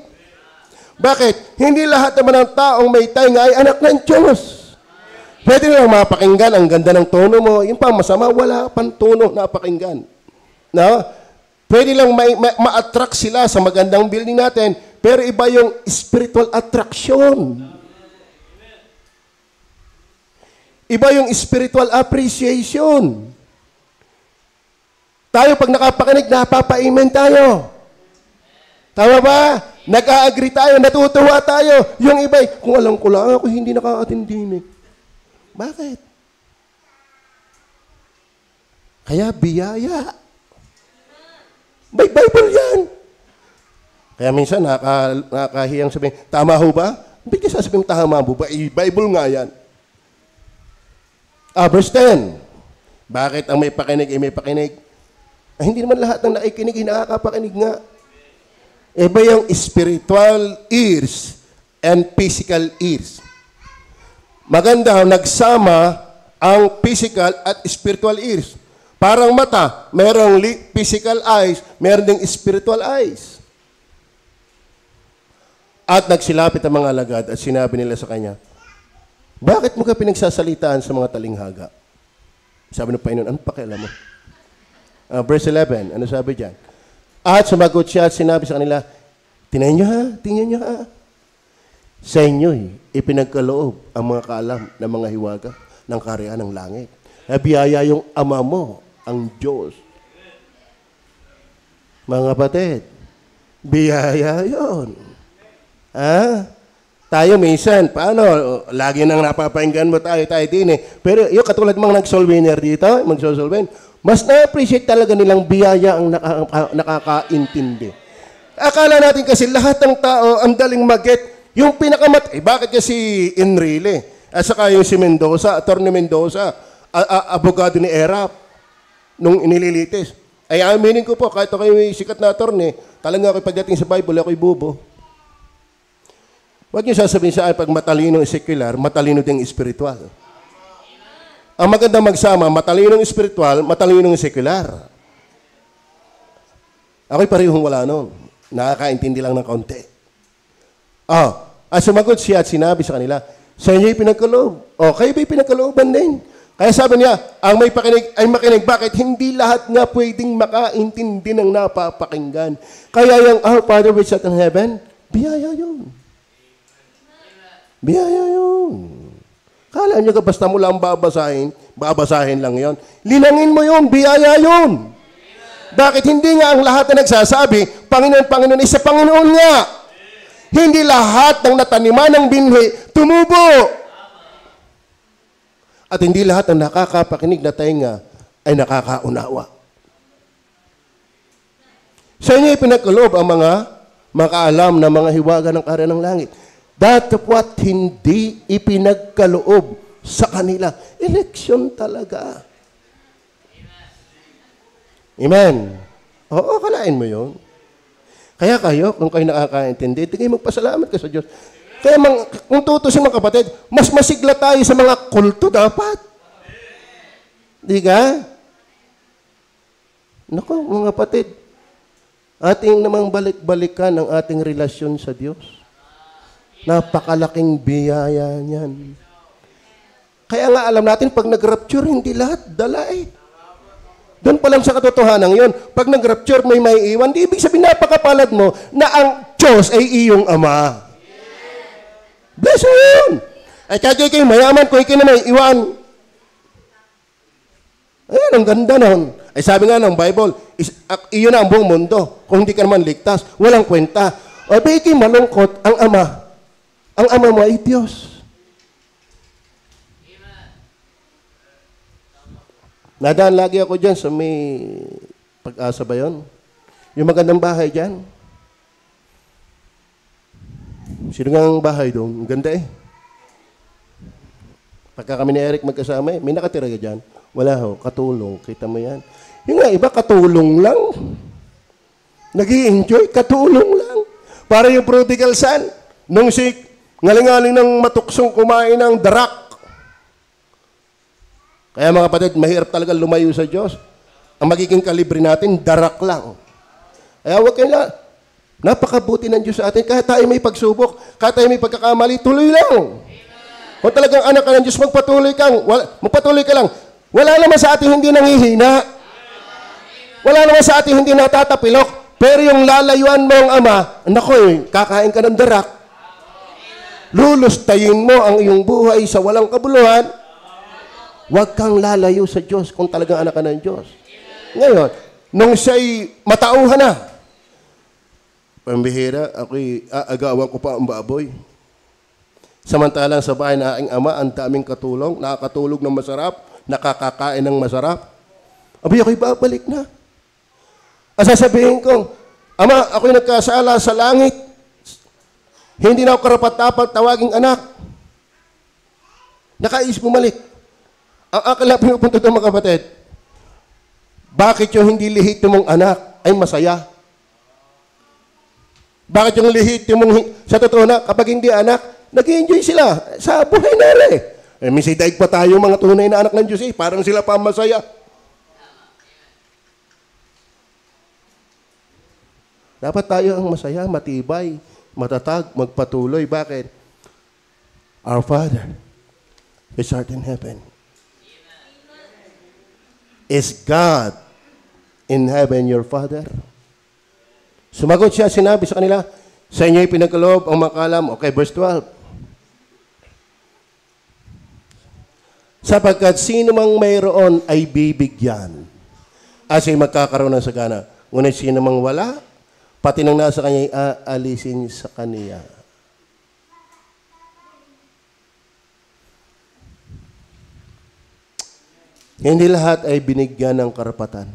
Speaker 1: Bakit? Hindi lahat naman ng taong may tainga ay anak ng Diyos. Pwede lang mapakinggan, ang ganda ng tono mo. Yung pa masama, wala pang tono na pakinggan. No? Pwede lang ma-attract sila sa magandang building natin, pero iba yung spiritual attraction. Iba yung spiritual appreciation. Tayo, pag nakapakinig, napapa-amen tayo. Tama ba? Nag-a-agree tayo, natutuwa tayo. Yung iba, kung alam ko lang, ako hindi nakaka-attend din eh. Bakit? Kaya biyaya. May Bible yan. Kaya minsan nakakahiyang sabihin, tama ho ba? Hindi ka sasabihin, tama ho ba? Bible nga yan. Verse 10. Bakit ang may pakinig ay may pakinig? Hindi naman lahat ng nakikinig ay nakakapakinig nga. Iba yung spiritual ears and physical ears. Maganda, nagsama ang physical at spiritual ears. Parang mata, merong physical eyes, meron ding spiritual eyes. At nagsilapit ang mga alagad at sinabi nila sa kanya, bakit mo ka pinagsasalitaan sa mga talinghaga? Sabi ng Panginoon, ano pakialam mo? Verse 11, ano sabi dyan? At sumagot siya at sinabi sa kanila, tingnan niyo ha. Sa inyo'y ipinagkaloob ang mga kaalam ng mga hiwaga ng kaharian ng langit. Biyaya yung ama mo, ang Diyos. Mga kapatid, biyaya yun. Tayo minsan, paano? Lagi nang napapahinggan mo tayo din eh. Pero yung katulad mga nag-solvener dito, mag-solven, mas na-appreciate talaga nilang biyaya ang nakakaintindi. Akala natin kasi lahat ng tao ang daling mag-get yung bakit kasi Enrile, at saka yung si Mendoza, Atty. Mendoza, abogado ni Erap, nung inililitis. Ay aminin ko po, kahit ako yung sikat na attorney, talaga ako pagdating sa Bible, ako'y bubo. Huwag niyo sasabihin sa akin, pag matalino ang secular, matalino din spiritual. Ang maganda magsama, matalino ang spiritual, matalino ang secular. Ako'y parehong wala nun. Nakakaintindi lang ng kaunti. At sumagot siya at sinabi sa kanila, sa inyo'y pinagkaloob. Kayo ba'y pinagkalooban din? Kaya sabi niya, ang may pakinig ay makinig. Bakit? Hindi lahat nga pwedeng makaintindi ng napapakinggan. Kaya yung Our Father which art in heaven, biyaya yun. Biyaya yun. Kala nyo ka basta mo lang babasahin lang yon. Linangin mo yun, biyaya yun. Bakit hindi nga ang lahat na nagsasabi, Panginoon, Panginoon, isa Panginoon nga. Hindi lahat ng nataniman ng binhi tumubo. At hindi lahat ng nakakapakinig na tainga ay nakakaunawa. Sa inyo ipinagkaloob ang mga makaalam na mga hiwaga ng kaharian ng langit. Datapwat hindi ipinagkaloob sa kanila. Eleksyon talaga. Amen. Oo, kalain mo yun. Kaya kayo, kung kayo nakakaintindi, hindi kayo magpasalamat ka sa Diyos. Kaya kung tutusin mga kapatid, mas masigla tayo sa mga kulto dapat. Di ka? Naku, mga kapatid, ating namang balik-balikan ang ating relasyon sa Diyos. Napakalaking biyaya niyan. Kaya nga alam natin, pag nag-rapture, hindi lahat dala eh. Doon pa lang sa katotohanan yon. Pag nag-rapture, may iwan. Di ibig sabihin, napakapalad mo na ang Diyos ay iyong Ama. Bless yun! Ay kaya kayo mayaman kung ikaw na may iwan. Ayan, ang ganda nun. Ay sabi nga ng Bible, iyon na ang buong mundo. Kung hindi ka naman ligtas, walang kwenta. O bakit malungkot ang Ama? Ang Ama mo ay Diyos. Nadaan lagi ako dyan sa may Pag-asa ba yun? Yung magandang bahay dyan. Sino nga ang bahay doon? Ang ganda eh. Pagka kami ni Eric magkasama may nakatira ka dyan. Wala ho, katulong. Kita mo yan. Yung nga, iba katulong lang. Nag-i-enjoy, katulong lang. Para yung prodigal son, nung si ngaling-ngaling ng matuksong kumain ng darak. Kaya mga kapatid, mahirap talaga lumayo sa Diyos. Ang magiging kalibre natin, darak lang. Kaya huwag kayo lang. Napakabuti ng Diyos sa atin. Kahit tayo may pagsubok, kahit tayo may pagkakamali, tuloy lang. Kung talagang anak ka ng Diyos, magpatuloy ka lang. Wala naman sa atin hindi nangihina. Wala naman sa atin hindi natatapilok. Pero yung lalayuan mo ang Ama, naku, kakain ka ng darak. Lulustayin mo ang iyong buhay sa walang kabuluhan. Huwag kang lalayo sa Diyos kung talagang anak ka ng Diyos. Ngayon, nung siya'y matauhan na, pambihira, ako'y aagawan ko pa ang baboy. Samantalang sa bahay na aking ama, ang daming katulong, nakakatulog ng masarap, nakakakain ng masarap. Abi, ako'y babalik na. At sasabihin ko, Ama, ako'y nagkasala sa langit. Hindi na ako karapat-dapat tawaging anak. Nakaisip bumalik. Ang akala pinupunto ito mga kapatid, bakit yung hindi lihito mong anak ay masaya? Bakit yung lihito mong, sa totoo na, kapag hindi anak, nag-enjoy sila sa buhay nila eh. Minsan daig pa tayo mga tunay na anak ng Diyos eh, parang sila pa masaya. Dapat tayo ang masaya, matibay, matatag, magpatuloy. Bakit? Our Father, which art in heaven. Is God in heaven your Father? Sumagot siya, sinabi sa kanila, sa inyo'y pinagkaloob ang makalam. Okay, verse 12. Sapagkat sino mang mayroon ay bibigyan. Asa'y magkakaroon ng sagana. Ngunit sino mang wala, pati nang nasa kanya'y aalisin sa kaniya. Hindi lahat ay binigyan ng karapatan.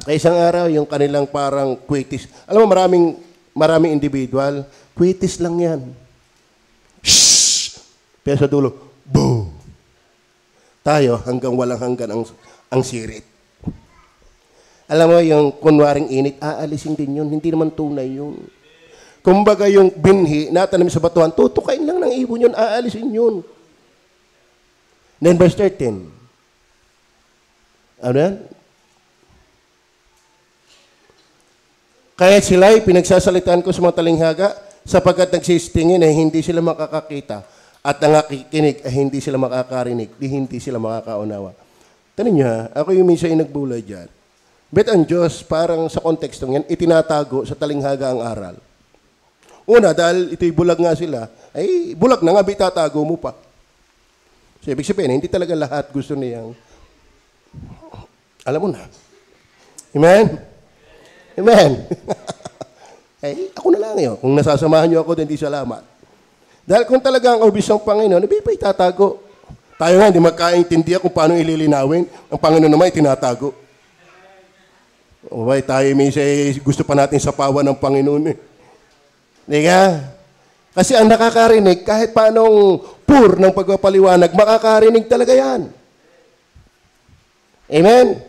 Speaker 1: Kaya isang araw, yung kanilang parang quitis. Alam mo, maraming individual, quitis lang yan. Shhh! Pero sa dulo, boo! Tayo, hanggang walang hanggan ang sirit. Alam mo, yung kunwaring init, aalisin din yun. Hindi naman tunay yun. Kumbaga yung binhi, natanim sa batuhan, tutukain lang ng ibon yun, aalisin yun. Then verse 13. Ano yan? Kaya sila'y pinagsasalitaan ko sa mga talinghaga sapagkat nagsistingin ay hindi sila makakakita at nangakikinig ay hindi sila makakarinig, di hindi sila makakaunawa. Tanin niyo ha, ako yung minsan yung nagbulay dyan. Bet ang Diyos, parang sa kontekstong yan, itinatago sa talinghaga ang aral. Una, dahil ito'y bulag nga sila, ay bulag na nga, itatago mo pa. So, ibig sabihin, hindi talaga lahat gusto niyang, alam mo na. Amen? Amen? Eh, ako na lang yun. Kung nasasamahan niyo ako, hindi salamat. Dahil kung talaga ang obis ng Panginoon, hindi pa itatago. Tayo nga, hindi magkaintindihan kung paano ililinawin. Ang Panginoon naman, itinatago. O ba, tayo minsan gusto pa natin sapawan ng Panginoon eh. Hindi ka? Kasi ang nakakarinig, kahit paanong pur ng pagpapaliwanag, makakarinig talaga yan. Amen?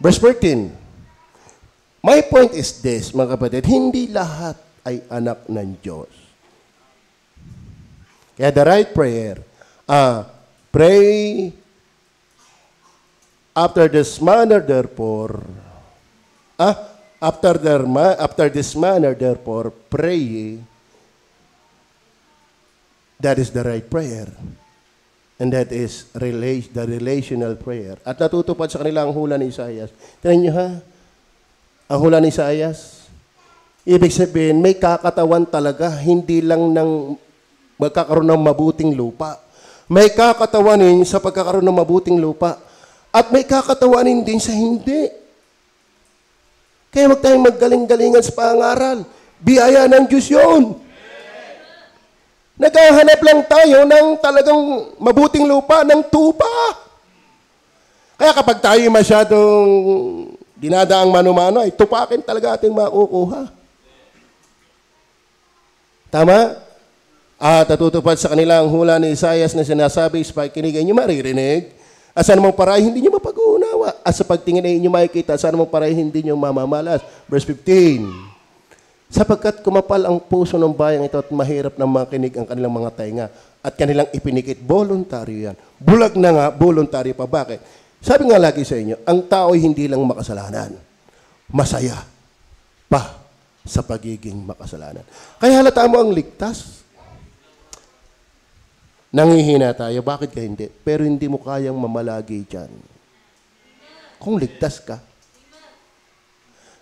Speaker 1: Verse 14. My point is this, mga kapatid, hindi lahat ay anak ng Diyos. Kaya the right prayer, pray after this manner, therefore, after this manner, therefore, pray. That is the right prayer. And that is the relational prayer. At natutupad sa kanila ang hula ni Isaias. Tignan nyo ha, ang hula ni Isaias, ibig sabihin, may kakatawan talaga, hindi lang ng magkakaroon ng mabuting lupa. May kakatawanin sa pagkakaroon ng mabuting lupa. At may kakatawanin din sa hindi. Kaya wag tayong maggaling-galingan sa pangaral. Biyaya ng Diyos yun. Naghahanap lang tayo ng talagang mabuting lupa, ng tupa. Kaya kapag tayo masyadong dinadaang mano-mano, ay tupakin talaga ating makukuha. Tama? At natutupad sa kanila ang hula ni Isaias na sinasabi, sa pakikinig ay inyo maririnig, at sa anumang paray hindi nyo mapag-uunawa, at sa pagtingin ay inyo makikita, sa anumang paray hindi nyo mamamalas. Verse 15. Sapagkat kumapal ang puso ng bayang ito at mahirap na makinig ang kanilang mga tainga at kanilang ipinikit, voluntaryo yan. Bulag na nga, voluntaryo pa. Bakit? Sabi nga lagi sa inyo, ang tao ay hindi lang makasalanan. Masaya pa sa pagiging makasalanan. Kaya halata mo ang ligtas. Nangihina tayo, bakit ka hindi? Pero hindi mo kayang mamalagi dyan. Kung ligtas ka.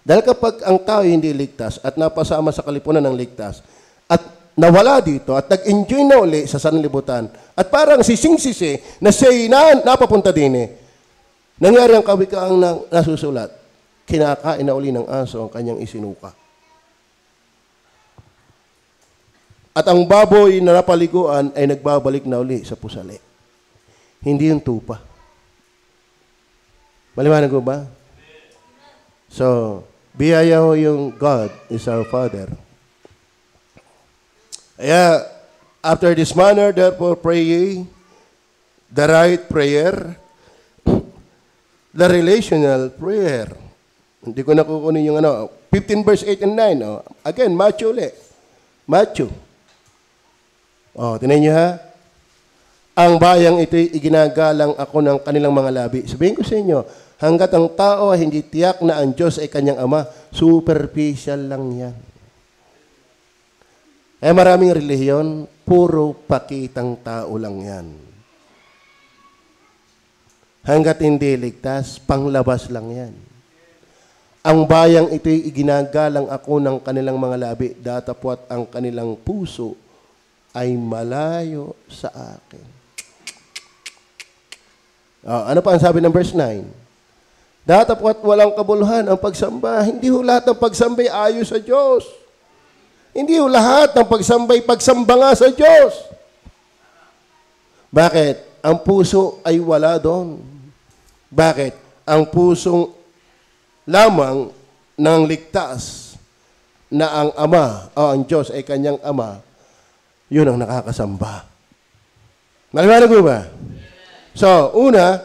Speaker 1: Dahil kapag ang tao hindi ligtas at napasama sa kalipunan ng ligtas at nawala dito at nag-enjoy na uli sa sanlibutan at parang sising-sisi na siya'y napapunta din eh, nangyari ang kawikaang nasusulat, kinakain na uli ng aso ang kanyang isinuka. At ang baboy na napaliguan ay nagbabalik na uli sa pusali. Hindi yung tupa. Maliwanag ko ba? So, biyaya ho yung God is our Father. Kaya, after this manner, therefore, pray ye the right prayer, the relational prayer. Hindi ko nakukunin yung 15 verse 8 and 9. Again, Matthew ulit. Matthew. Tinan niyo ha. Ang bayang ito'y iginagalang ako ng kanilang mga labi. Sabihin ko sa inyo, hanggat ang tao ay hindi tiyak na ang Diyos ay kanyang Ama, superficial lang yan. Maraming relihiyon, puro pakitang tao lang yan. Hanggat hindi ligtas, panglabas lang yan. Ang bayang ito'y iginagalang ako ng kanilang mga labi, datapwat ang kanilang puso ay malayo sa akin. Ano pa ang sabi ng verse 9? Datapwat walang kabuluhan ang pagsamba. Hindi ho lahat ng pagsambay ayos sa Diyos. Hindi ho lahat ng pagsambay pagsamba nga sa Diyos. Bakit? Ang puso ay wala doon. Bakit? Ang pusong lamang ng ligtas na ang Ama o ang Diyos ay kanyang Ama, yun ang nakakasamba. Maliwanag mo ba? So, una,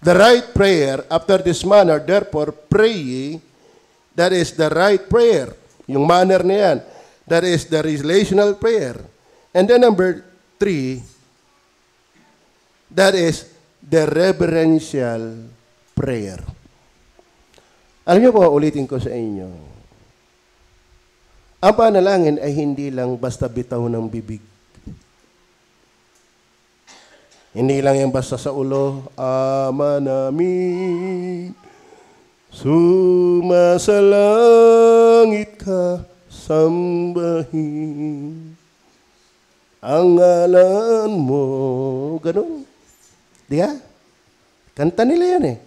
Speaker 1: the right prayer, after this manner, therefore, pray ye, that is the right prayer. Yung manner na yan. That is the relational prayer. And then number 3, that is the reverential prayer. Alam niyo po, ulitin ko sa inyo. Ang panalangin ay hindi lang basta bitaw ng bibig. Hindi lang yan basta sa ulo, Ama namin, sumasalangit ka, sambahin ang ngalan mo. Ganun. Di ka? Kanta nila yan eh.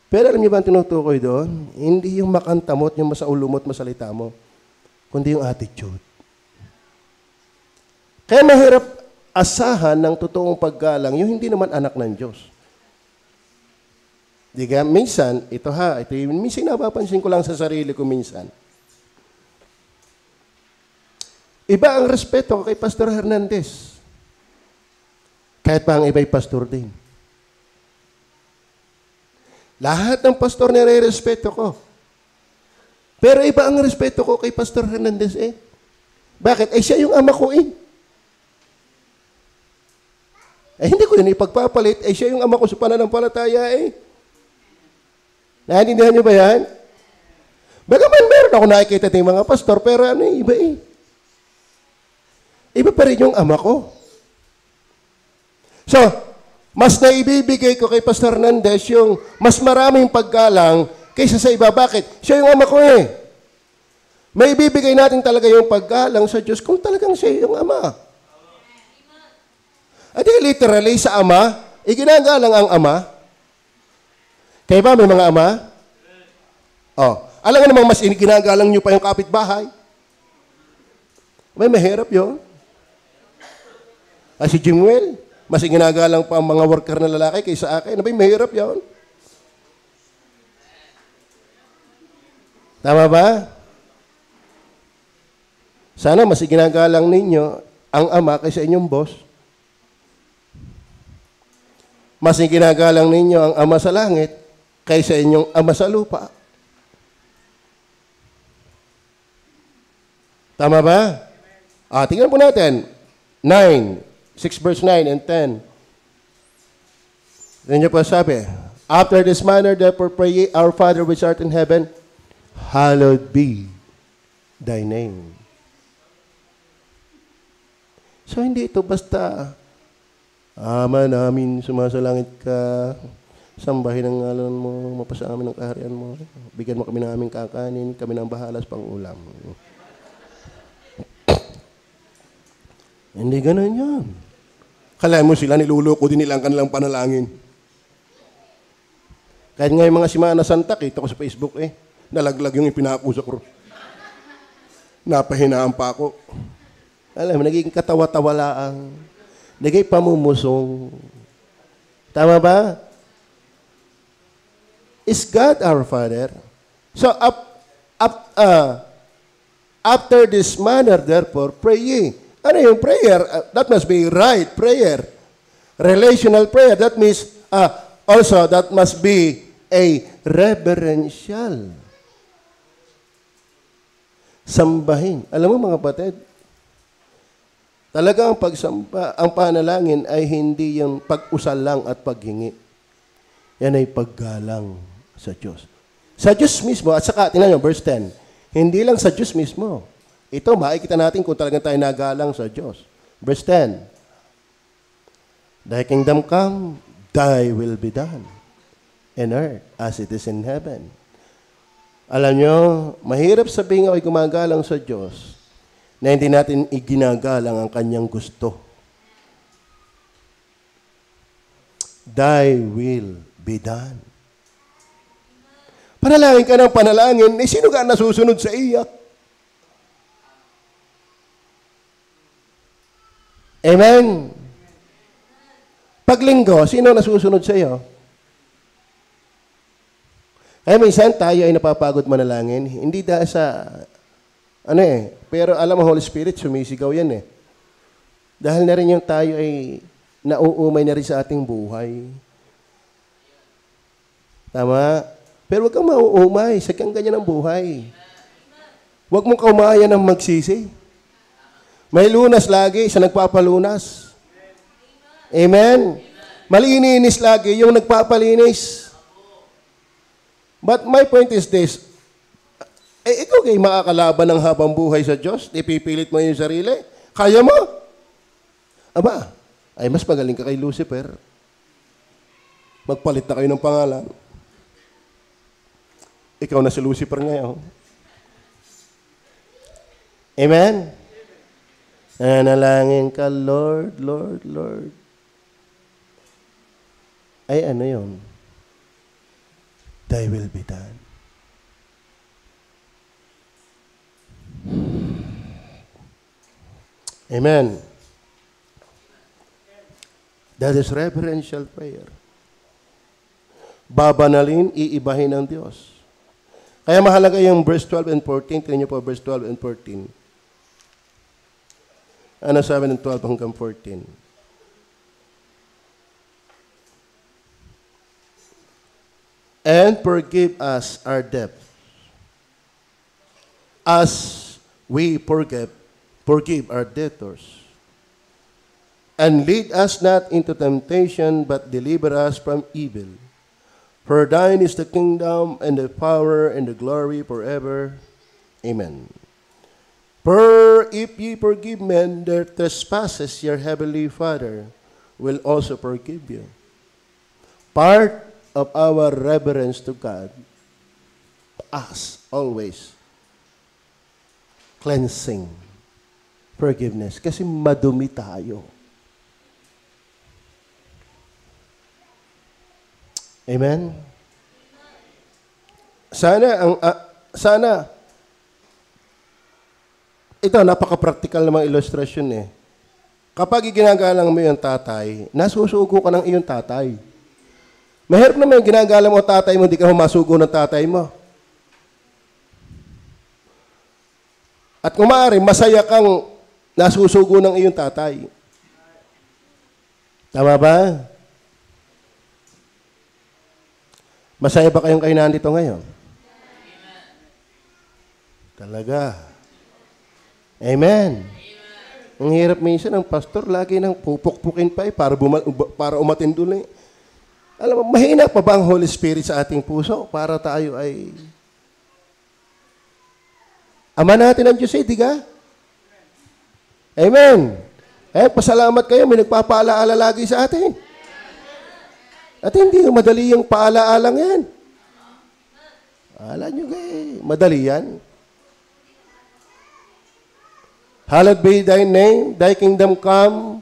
Speaker 1: Pero alam niyo ba ang tinutukoy doon? Hindi yung makanta mo at yung masaulo mo at masalita mo, kundi yung attitude. Kaya mahirap asahan ng totoong paggalang yung hindi naman anak ng Diyos. Di ka? Minsan, ito minsan napapansin ko lang sa sarili ko minsan. Iba ang respeto ko kay Pastor Hernandez. Kahit pa ang iba'y pastor din. Lahat ng pastor nire-respeto ko. Pero iba ang respeto ko kay Pastor Hernandez eh. Bakit? Siya yung ama ko eh. Hindi ko yun ipagpapalit. Siya yung ama ko sa pananampalataya eh. Naintindihan niyo ba yan? Bagaman meron ako nakikita ng mga pastor, pero iba eh. Iba pa rin yung ama ko. So, mas naibibigay ko kay Pastor Hernandez yung mas maraming paggalang kaysa sa iba. Bakit? Siya yung ama ko eh. May ibibigay natin talaga yung paggalang sa Diyos kung talagang siya yung ama. At literally sa ama, iginagalang ang ama. Kaya ba may mga ama? Alam nga namang mas ginagalang nyo pa yung kapitbahay. May mahirap yun. Si Jimwell, mas ginagalang pa ang mga worker na lalaki kaysa akin. Abay, mahirap yun. Tama ba? Sana mas ginagalang ninyo ang ama kaysa inyong boss. Mas ginagalang ninyo ang ama sa langit kaysa inyong ama sa lupa. Tama ba? Tingnan po natin. 6 verse 9 and 10. Then niyo po sabi, after this manner, therefore pray ye, our Father which art in heaven, hallowed be thy name. So, hindi ito basta, Ama namin, sumasalangit ka, sambahin ang ngalan mo, mapasa amin ang kaharian mo, bigyan mo kami ng aming kakanin, kami ng bahalas pang ulam. Hindi ganun yan. Kalahin mo sila, niluloko din nila ang kanilang panalangin. Kahit nga yung mga Simana Santa, kita ko sa Facebook nalaglag yung ipinako sa krus. Napahinaan pa ako. Alam mo, naging katawa-tawalaang, naging pamumusong. Tama ba? Is God our Father? So, after this manner, therefore, pray ye. Ano yung prayer? That must be right prayer. Relational prayer. That means, also, that must be a reverential sambahin. Alam mo mga kapatid, talagang pagsamba, ang panalangin ay hindi yung pag-usal lang at paghingi. Yan ay paggalang sa Diyos. Sa Diyos mismo, at saka, tingnan nyo, verse 10, hindi lang sa Diyos mismo. Ito, makikita natin kung talagang tayo nagalang sa Diyos. Verse 10, Thy kingdom come, Thy will be done, in earth as it is in heaven. Alam nyo, mahirap sabihin ako'y gumagalang sa Diyos na hindi natin iginagalang ang kanyang gusto. Thy will be done. Panalangin ka ng panalangin, sino ka nasusunod sa iya? Amen? Paglinggo, sino nasusunod sa iyo? Ay, minsan tayo ay napapagod manalangin. Hindi dahil sa, pero alam mo, Holy Spirit, sumisigaw yan eh. Dahil na rin yung tayo ay nauumay na rin sa ating buhay. Tama? Pero huwag kang mauumay, sadyang ganyan ang buhay. Huwag mong kaumayan ng magsisi. May lunas lagi sa nagpapalunas. Amen? Malininis lagi yung nagpapalinis. But my point is this, ikaw kayo makakalaban ng habang buhay sa Diyos? Ipipilit mo yung sarili? Kaya mo? Aba, ay mas magaling ka kay Lucifer. Magpalit na kayo ng pangalan. Ikaw na si Lucifer ngayon. Amen? Nanalangin ka, Lord, Lord, Lord. Ay, ano yun? Thy will be done. Amen. That is reverential prayer. Babanalin, iibahin ng Diyos. Kaya mahalaga yung verse 12 and 14. Tingnan niyo po verse 12 and 14. Ano sabi ng 12 hanggang 14? And forgive us our debt, as we forgive our debtors. And lead us not into temptation, but deliver us from evil. For thine is the kingdom, and the power, and the glory forever. Amen. For if ye forgive men their trespasses, your heavenly Father will also forgive you. Part of our reverence to God, us, always, cleansing, forgiveness. Kasi madumi tayo. Amen? Sana, ito, napaka-practical na mga illustration eh. Kapag ginagalang mo yung tatay, nasusugo ka ng iyong tatay. Mahirap naman yung ginagala mo tatay mo, hindi ka humasugo ng tatay mo. At kung maaari, masaya kang nasusugo ng iyong tatay. Tama ba? Masaya ba kayong kayo nandito ngayon? Talaga. Amen. Ang hirap minsan ng pastor, lagi nang pupuk-pukin pa para umatin doon. Alam mo, mahina pa ba ang Holy Spirit sa ating puso para tayo ay ama natin ang Diyos, di ka? Amen. Pasalamat kayo, may nagpapaalaala lagi sa atin. At hindi madali yung paalaalang yan. Alam nyo madali yan. Hallowed be thy name, thy kingdom come.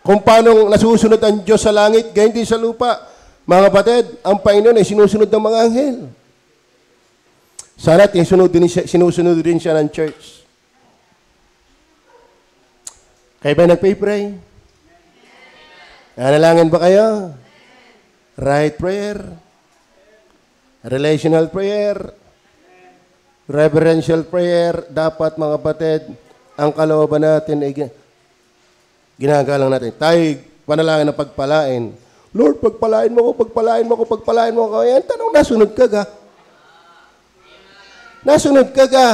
Speaker 1: Kung paano nasusunod ang Diyos sa langit, gayon din sa lupa. Mga kapatid, ang Panginoon ay sinusunod ng mga anghel. Sana sinusunod din siya ng church. Kayo ba nagpipray? Nanalangin ba kayo? Right prayer, relational prayer, reverential prayer. Dapat mga kapatid, ang kalooban natin ay ginagalang natin. Tayo panalangin ng pagpalain. Lord, pagpalain mo ko, pagpalain mo ko, pagpalain mo ko. Yan, tanong, nasunod ka ga? Nasunod ka ga?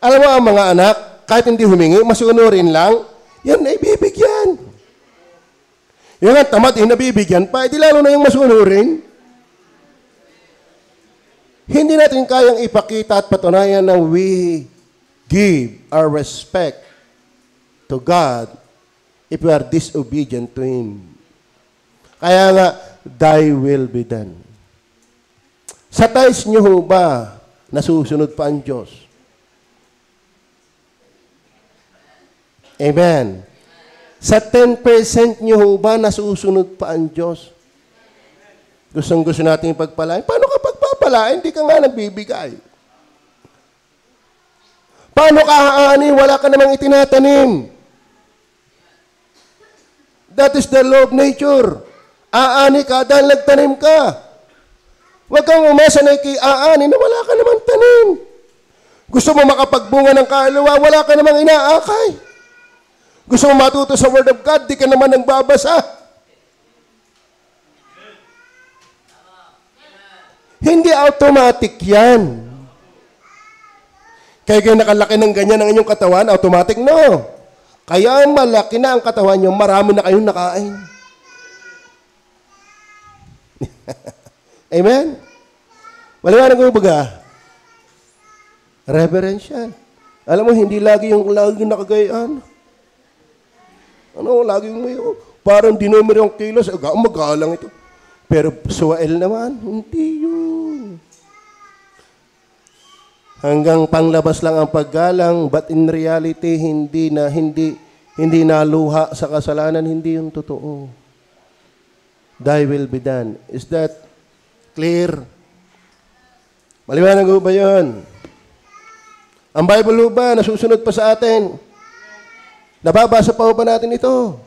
Speaker 1: Alam mo ang mga anak, kahit hindi humingi, masunurin lang, yan ay bibigyan. Yung nga tamad, nabibigyan pa, di lalo na yung masunurin. Hindi natin kayang ipakita at patunayan na we give our respect to God if we are disobedient to Him. Kaya nga, thy will be done. Sa tithes nyo ho ba, nasusunod pa ang Diyos? Amen. Sa 10% nyo ho ba, nasusunod pa ang Diyos? Gustong-gusto natin pagpalain. Paano ka pagpapalain? Hindi ka nga nagbibigay. Paano ka haani? Wala ka namang itinatanim. That is the law of nature. Aani ka dahil nagtanim ka. Huwag kang umasa na aani na wala ka namang tanim. Gusto mo makapagbunga ng kaluluwa, wala ka namang inaakay. Gusto mo matuto sa Word of God, di ka naman nagbabasa. Hindi automatic yan. Kaya kayo nakalaki ng ganyan ang inyong katawan, automatic no. Kaya malaki na ang katawan nyo, marami na kayong nakain. Amen? Maliwanag mo baga? Reverential. Alam mo, hindi lagi yung nakagayaan. Ano, lagi may, parang dinomer yung kilos, magalang ito. Pero suwael naman, hindi yun. Hanggang panglabas lang ang paggalang, but in reality, hindi naluha sa kasalanan, hindi yung totoo. Thy will be done. Is that clear? Maliwanag ba yun? Ang Bible ba, nasusunod pa sa atin? Nababasa pa ba natin ito?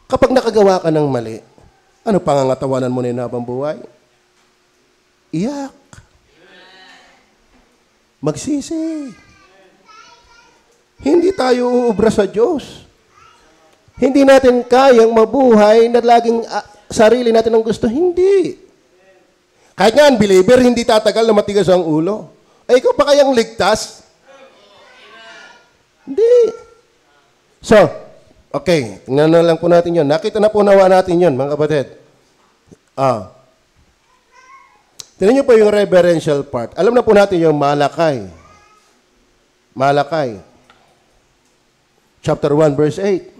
Speaker 1: Kapag nakagawa ka ng mali, ano pangangatawanan mo na habang buhay? Iyak. Magsisi. Hindi tayo uubra sa Diyos. Hindi natin kayang mabuhay na laging sarili natin ang gusto. Hindi. Kahit nga unbeliever, hindi tatagal na matigas ang ulo. Ay, ikaw pa kayang ligtas? Hindi. So, okay, tingnan na lang po natin yun. Nakita na po nawa natin yun, mga kapatid. Tingnan nyo po yung reverential part. Alam na po natin yung Malakay. Malakay. Chapter 1, verse 8.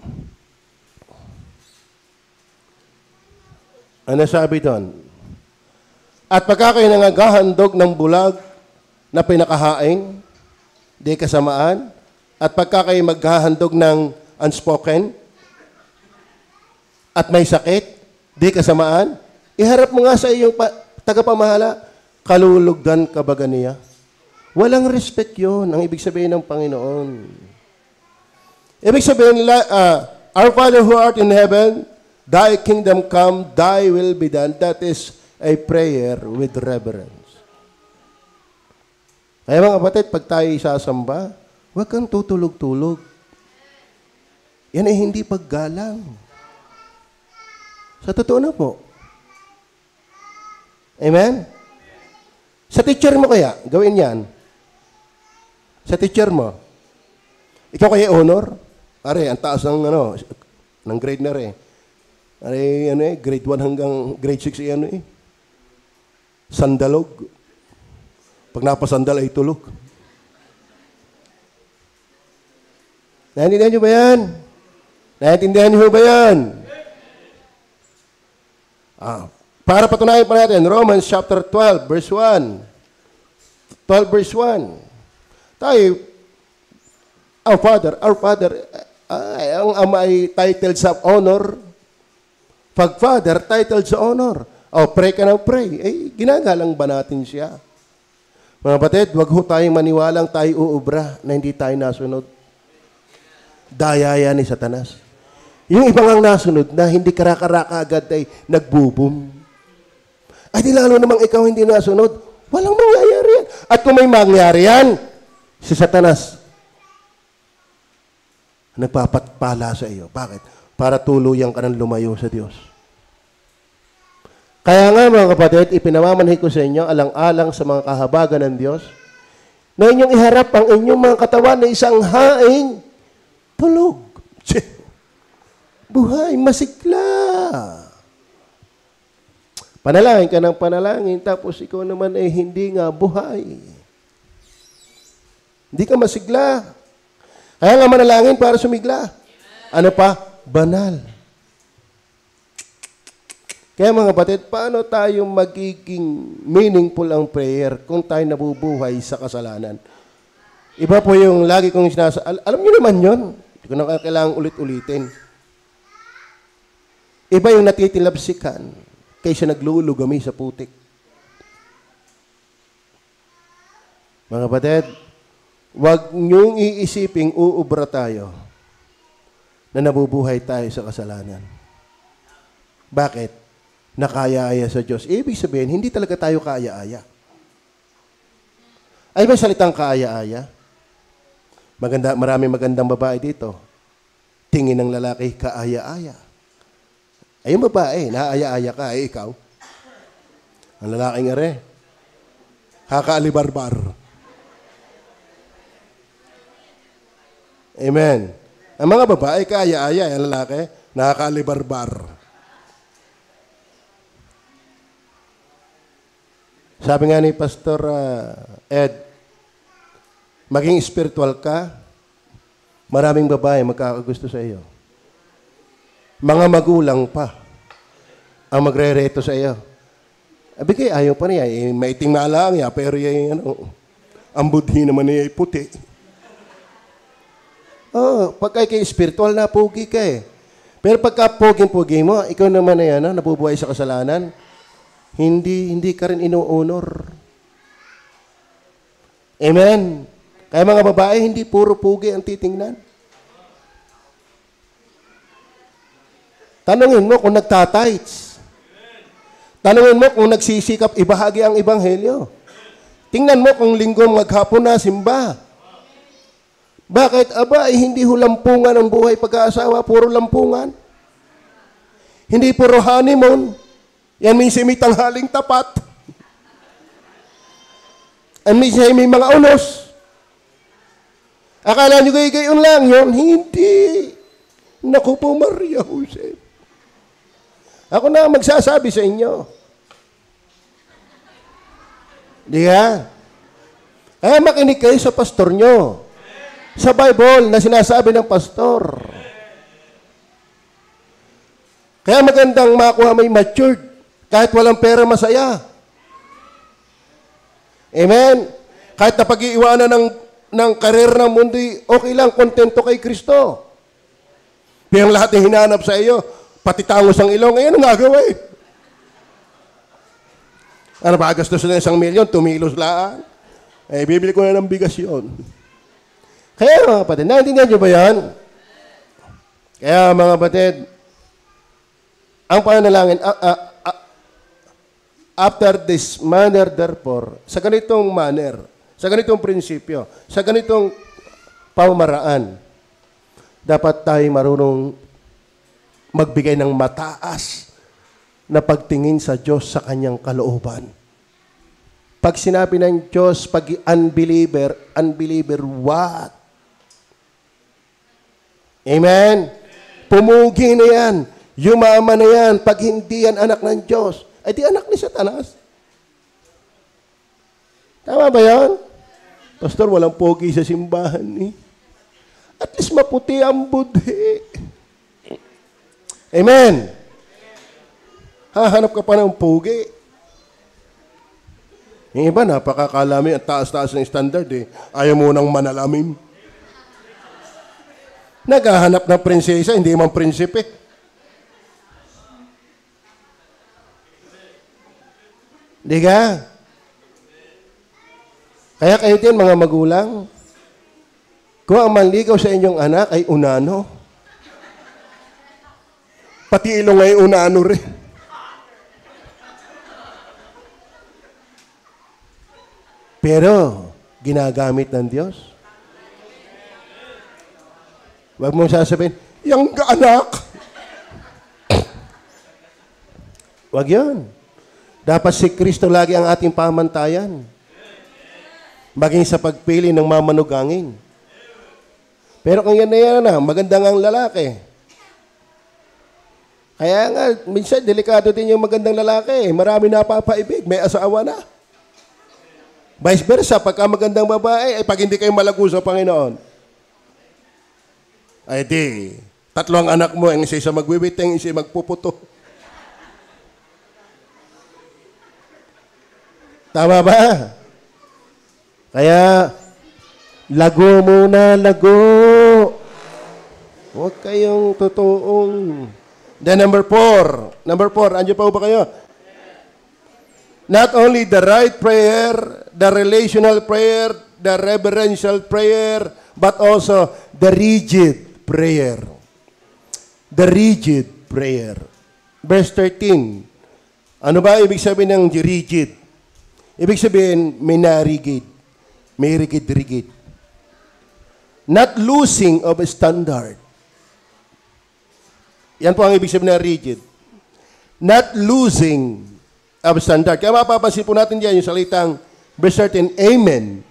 Speaker 1: Ano sabi doon? At pagka kayo nangagahandog ng bulag na pinakahain, di kasamaan, at pagka kayo maghahandog ng unspoken, at may sakit, di kasamaan, iharap mo nga sa iyong tagapamahala, kalulugdan ka ba niya? Walang respect yun, ang ibig sabihin ng Panginoon. Ibig sabihin nila, Our Father who art in heaven, thy kingdom come, thy will be done. That is a prayer with reverence. Kaya mga kapatid, pag tayo sasamba, huwag kang tutulog-tulog. Yan ay hindi paggalang. Sa totoo na po. Amen? Sa teacher mo kaya, gawin yan. Sa teacher mo. Ikaw kaya honor? Pare, ang taas ng grade na rin. Pare, grade 1 hanggang grade 6 sandalog. Pag napasandal ay tulog. Naintindihan nyo ba yan? Naintindihan nyo ba yan? Para patunayan pa natin, Romans chapter 12, verse 1. 12 verse 1. Tayo, our Father, ang Ama ay titled sa honor. Pag Father, titled sa honor. Pray ka ng pray. Ginagalang ba natin siya? Mga batid, wag ho tayong maniwalang tayo uubra na hindi tayo nasunod. Dayaya ni Satanas. Yung ibang ang nasunod na hindi karaka-raka agad ay nagbubum. Ay di lalo namang ikaw hindi nasunod, walang mangyayari yan. At kung may mangyayari yan, si Satanas, nagpapatpala sa iyo. Bakit? Para tuluyan ka ng lumayo sa Diyos. Kaya nga mga kapatid, ipinamamanhid ko sa inyo, alang-alang sa mga kahabagan ng Diyos, na inyong iharap ang inyong mga katawan na isang haing tulog. Buhay, masigla. Panalangin ka ng panalangin, tapos ikaw naman ay hindi nga buhay. Hindi ka masigla. Kaya nga manalangin para sumigla. Ano pa? Banal. Kaya mga kapatid, paano tayo magiging meaningful ang prayer kung tayo nabubuhay sa kasalanan? Iba po yung lagi kong alam niyo naman yun. Hindi ko na kailangang ulit-ulitin. Iba yung natitilabsikan kaysa naglulugami sa putik. Mga kapatid, huwag niyong iisiping uubra tayo na nabubuhay tayo sa kasalanan. Bakit? Nakaya-aya sa Diyos. Ibig sabihin, hindi talaga tayo kaaya-aya. Ay ba salitang kaaya-aya? Maraming magandang babae dito. Tingin ng lalaki, kaaya-aya. Ay yung babae, naaya-aya ka, ay ikaw. Ang lalaking are, kakaalibarbar. Amen. Ang mga babae, kaaya-aya. Ang lalaki, nakakaalibarbar. Sabi nga ni Pastor Ed, maging spiritual ka, maraming babae magkakagusto sa iyo. Mga magulang pa ang magre-reto sa iyo. Abi kayo, ayaw pa niya. Maiting malang niya, pero yung, ang budhi naman niya ay puti. Pag kayo spiritual na, pogi ka eh. Pero pagka pogi mo, ikaw naman na yan, nabubuhay sa kasalanan, hindi ka rin inuunor. Amen. Kaya mga babae, hindi puro pugi ang titingnan. Tanungin mo kung nagtatights. Tanungin mo kung nagsisikap ibahagi ang ebanghelyo. Tingnan mo kung linggo maghapon na simba. Bakit? Hindi hulampungan ang buhay pag-aasawa, puro lampungan. Hindi puro honeymoon. Yan minsan may tanghaling tapat. At minsan may mga unos. Akala nyo gayon lang yun? Hindi. Naku po, Maria Jose. Ako na magsasabi sa inyo. Di ka? Kaya makinig kayo sa pastor nyo. Sa Bible na sinasabi ng pastor. Kaya magandang makuha may matured. Kahit walang pera, masaya. Amen? Kahit na pag-iiwanan ng karir ng mundo, okay lang, kontento kay Kristo. Pero lahat ng hinanap sa iyo, pati tangos ang ilong, ngayon ang gagawa eh. Ano ba, gastos na 1 milyon, tumilos lang. Bibili ko na ng bigas yun. Kaya mga kapatid, naintindihan nyo ba yan? Kaya mga kapatid, ang pananalangin, after this manner, therefore, sa ganitong manner, sa ganitong prinsipyo, sa ganitong pamamaraan, dapat tayo marunong magbigay ng mataas na pagtingin sa Diyos sa kanyang kalooban. Pag sinabi ng Diyos, pag unbeliever, what? Amen? Pumugi na yan. Yumaman na yan. Pag hindi yan anak ng Diyos, ay di anak ni Satanas. Tama ba yan? Pastor, walang pogi sa simbahan eh. At least maputi ang budhi. Amen. Hahanap ka pa ng pogi. Yung iba, napakakalami, ang taas-taas ng standard eh. Ayaw mo nang manalamin. Naghahanap ng prinsesa, hindi man prinsipe. Di ka? Kaya kayo din, mga magulang, Kung ang manligaw sa inyong anak ay unano, pati ilong ay unano rin. Pero, ginagamit ng Diyos. Huwag mong sasabihin, yung anak. Huwag yun. Dapat si Kristo lagi ang ating pamantayan. Maging sa pagpili ng mamanugangin. Pero kung yan na yan maganda nga ang lalaki. Kaya nga, minsan, delikado din yung magandang lalaki. Marami napapaibig, may asawa na. Vice versa, pagka magandang babae, pag hindi kayo malago sa Panginoon, ay di, 3 ang anak mo, ang isa magwiwiting, isa magpuputo. Tama ba? Kaya, lago muna, lago. Huwag kayong totoong. Then number 4, andiyo pa ba kayo? Not only the right prayer, the relational prayer, the reverential prayer, but also the rigid prayer. The rigid prayer. Verse 13. Ano ba ibig sabihin ng rigid? Ibig sabihin, may narigid. May rigid-rigid. Not losing of a standard. Yan po ang ibig sabihin ng rigid. Not losing of standard. Kaya mapapansin po natin diyan yung salitang verse 13, Amen.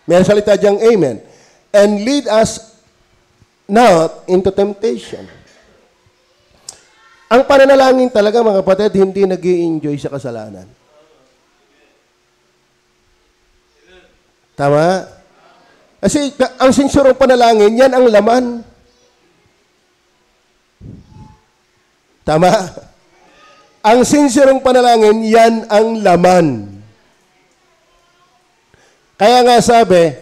Speaker 1: May salita diyang Amen. And lead us not into temptation. Ang pananalangin talaga, mga kapatid, hindi nag-i-enjoy sa kasalanan. Tama? Kasi ang sinsurong panalangin, yan ang laman. Tama? Ang sincerong panalangin, yan ang laman. Kaya nga sabi,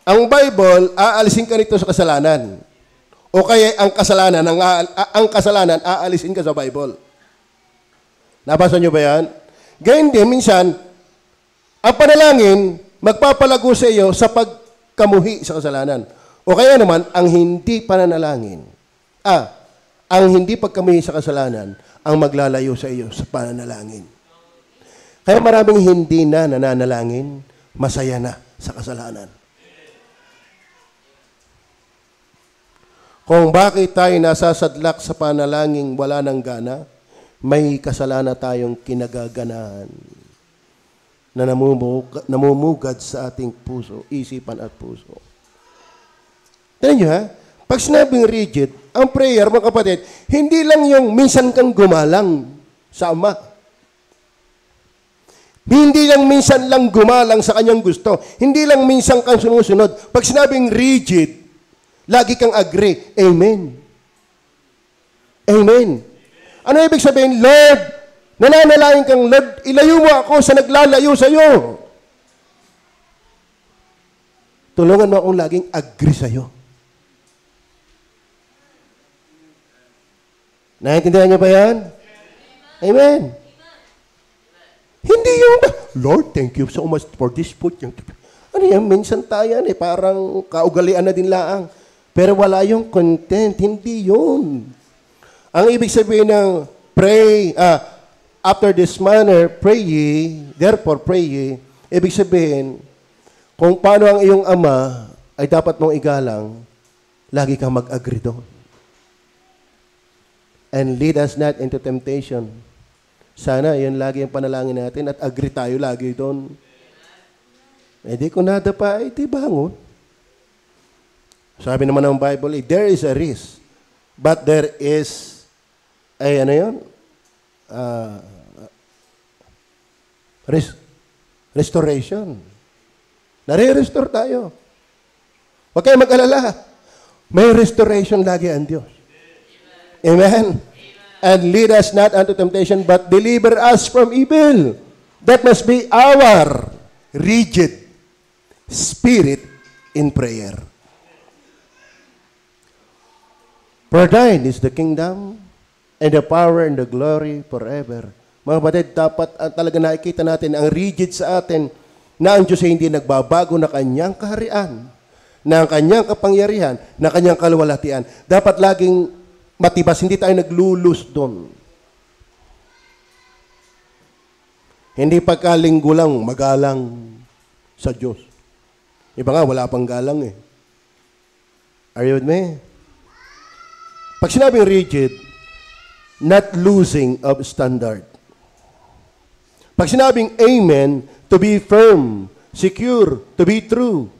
Speaker 1: ang Bible, aalisin ka nito sa kasalanan. O kaya ang kasalanan, aalisin ka sa Bible. Nabasa nyo ba yan? Gayun din, minsan, ang panalangin, magpapalago sa iyo sa pagkamuhi sa kasalanan. O kaya naman, ang hindi pananalangin. Ang hindi pagkamuhi sa kasalanan, ang maglalayo sa iyo sa pananalangin. Kaya maraming hindi na nananalangin, masaya na sa kasalanan. Kung bakit tayo nasasadlak sa panalangin wala ng gana, may kasalanan tayong kinagaganahan na namumugad sa ating puso, isipan at puso. Tignan nyo ha, pag sinabing rigid, ang prayer, mga kapatid, hindi lang yung minsan kang gumalang sa Ama. Hindi lang minsan lang gumalang sa kanyang gusto. Hindi lang minsan kang sumusunod. Pag sinabing rigid, lagi kang agree. Amen. Amen. Ano ibig sabihin? Lord, nananalangin kang, Lord, ilayo mo ako sa naglalayo sa iyo. Tulungan mo akong laging agree sa iyo. Naintindihan niyo ba yan? Amen. Hindi yung, Lord, thank you so much for this food. Ano yan? Minsan tayo parang kaugalian na din laang. Pero wala yung content. Hindi yun. Ang ibig sabihin ng pray, after this manner, pray ye, therefore pray ye, ibig sabihin, kung paano ang iyong ama ay dapat mong igalang, lagi kang mag-agree doon. And lead us not into temptation. Sana, yun lagi ang panalangin natin at agree tayo lagi doon. Eh di kung nada pa, di bangon. Sabi naman ng Bible, there is a risk, but there is, restoration. Nare-restore tayo. Huwag kayo mag-alala. May restoration lagi ang Diyos. Amen. And lead us not unto temptation, but deliver us from evil. That must be our rigid spirit in prayer. For thine is the kingdom, and the power, and the glory forever. Mga kapatid, dapat talaga nakikita natin ang rigid sa atin na ang Diyos ay hindi nagbabago na kanyang kaharian. ng kanyang kapangyarihan, ng kanyang kaluwalhatian. Dapat laging matibas, hindi tayo naglulus doon. Hindi pagkalinggo lang magalang sa Diyos. Iba nga, wala pang galang eh. Are you with me? Pag sinabing rigid, not losing of standard. Pag sinabing amen, to be firm, secure, to be true.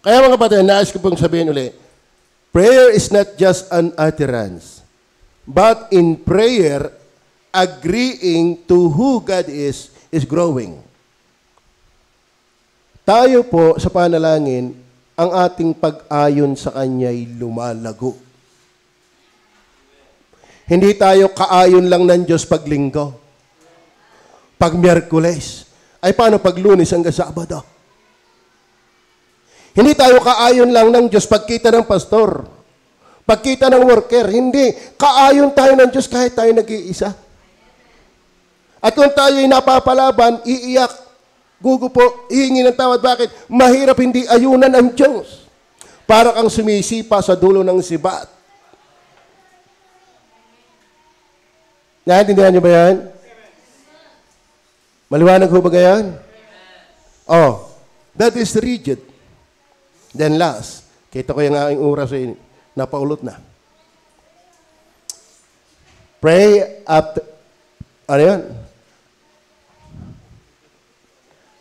Speaker 1: Kaya mga kapatid, nais ko pong sabihin uli, prayer is not just an utterance, but in prayer, agreeing to who God is growing. Tayo po sa panalangin, ang ating pag-ayon sa Kanya'y lumalago. Hindi tayo kaayon lang ng Diyos pag linggo. Pag Miyerkules. Ay paano pag Lunes hanggang Sabado? Hindi tayo kaayon lang ng Diyos pagkita ng pastor. Pagkita ng worker. Hindi. Kaayon tayo ng Diyos kahit tayo nag-iisa. At kung tayo'y napapalaban, iiyak, gugupo, ihingi ng tawad. Bakit? Mahirap hindi ayunan ang Diyos. Para kang sumisipa sa dulo ng sibat. Naintindihan niyo ba yan? Maliwanag ho ba yan? Oh, that is rigid. Then last, kita ko yung aking oras ay napaulot na. Pray after, ano yan?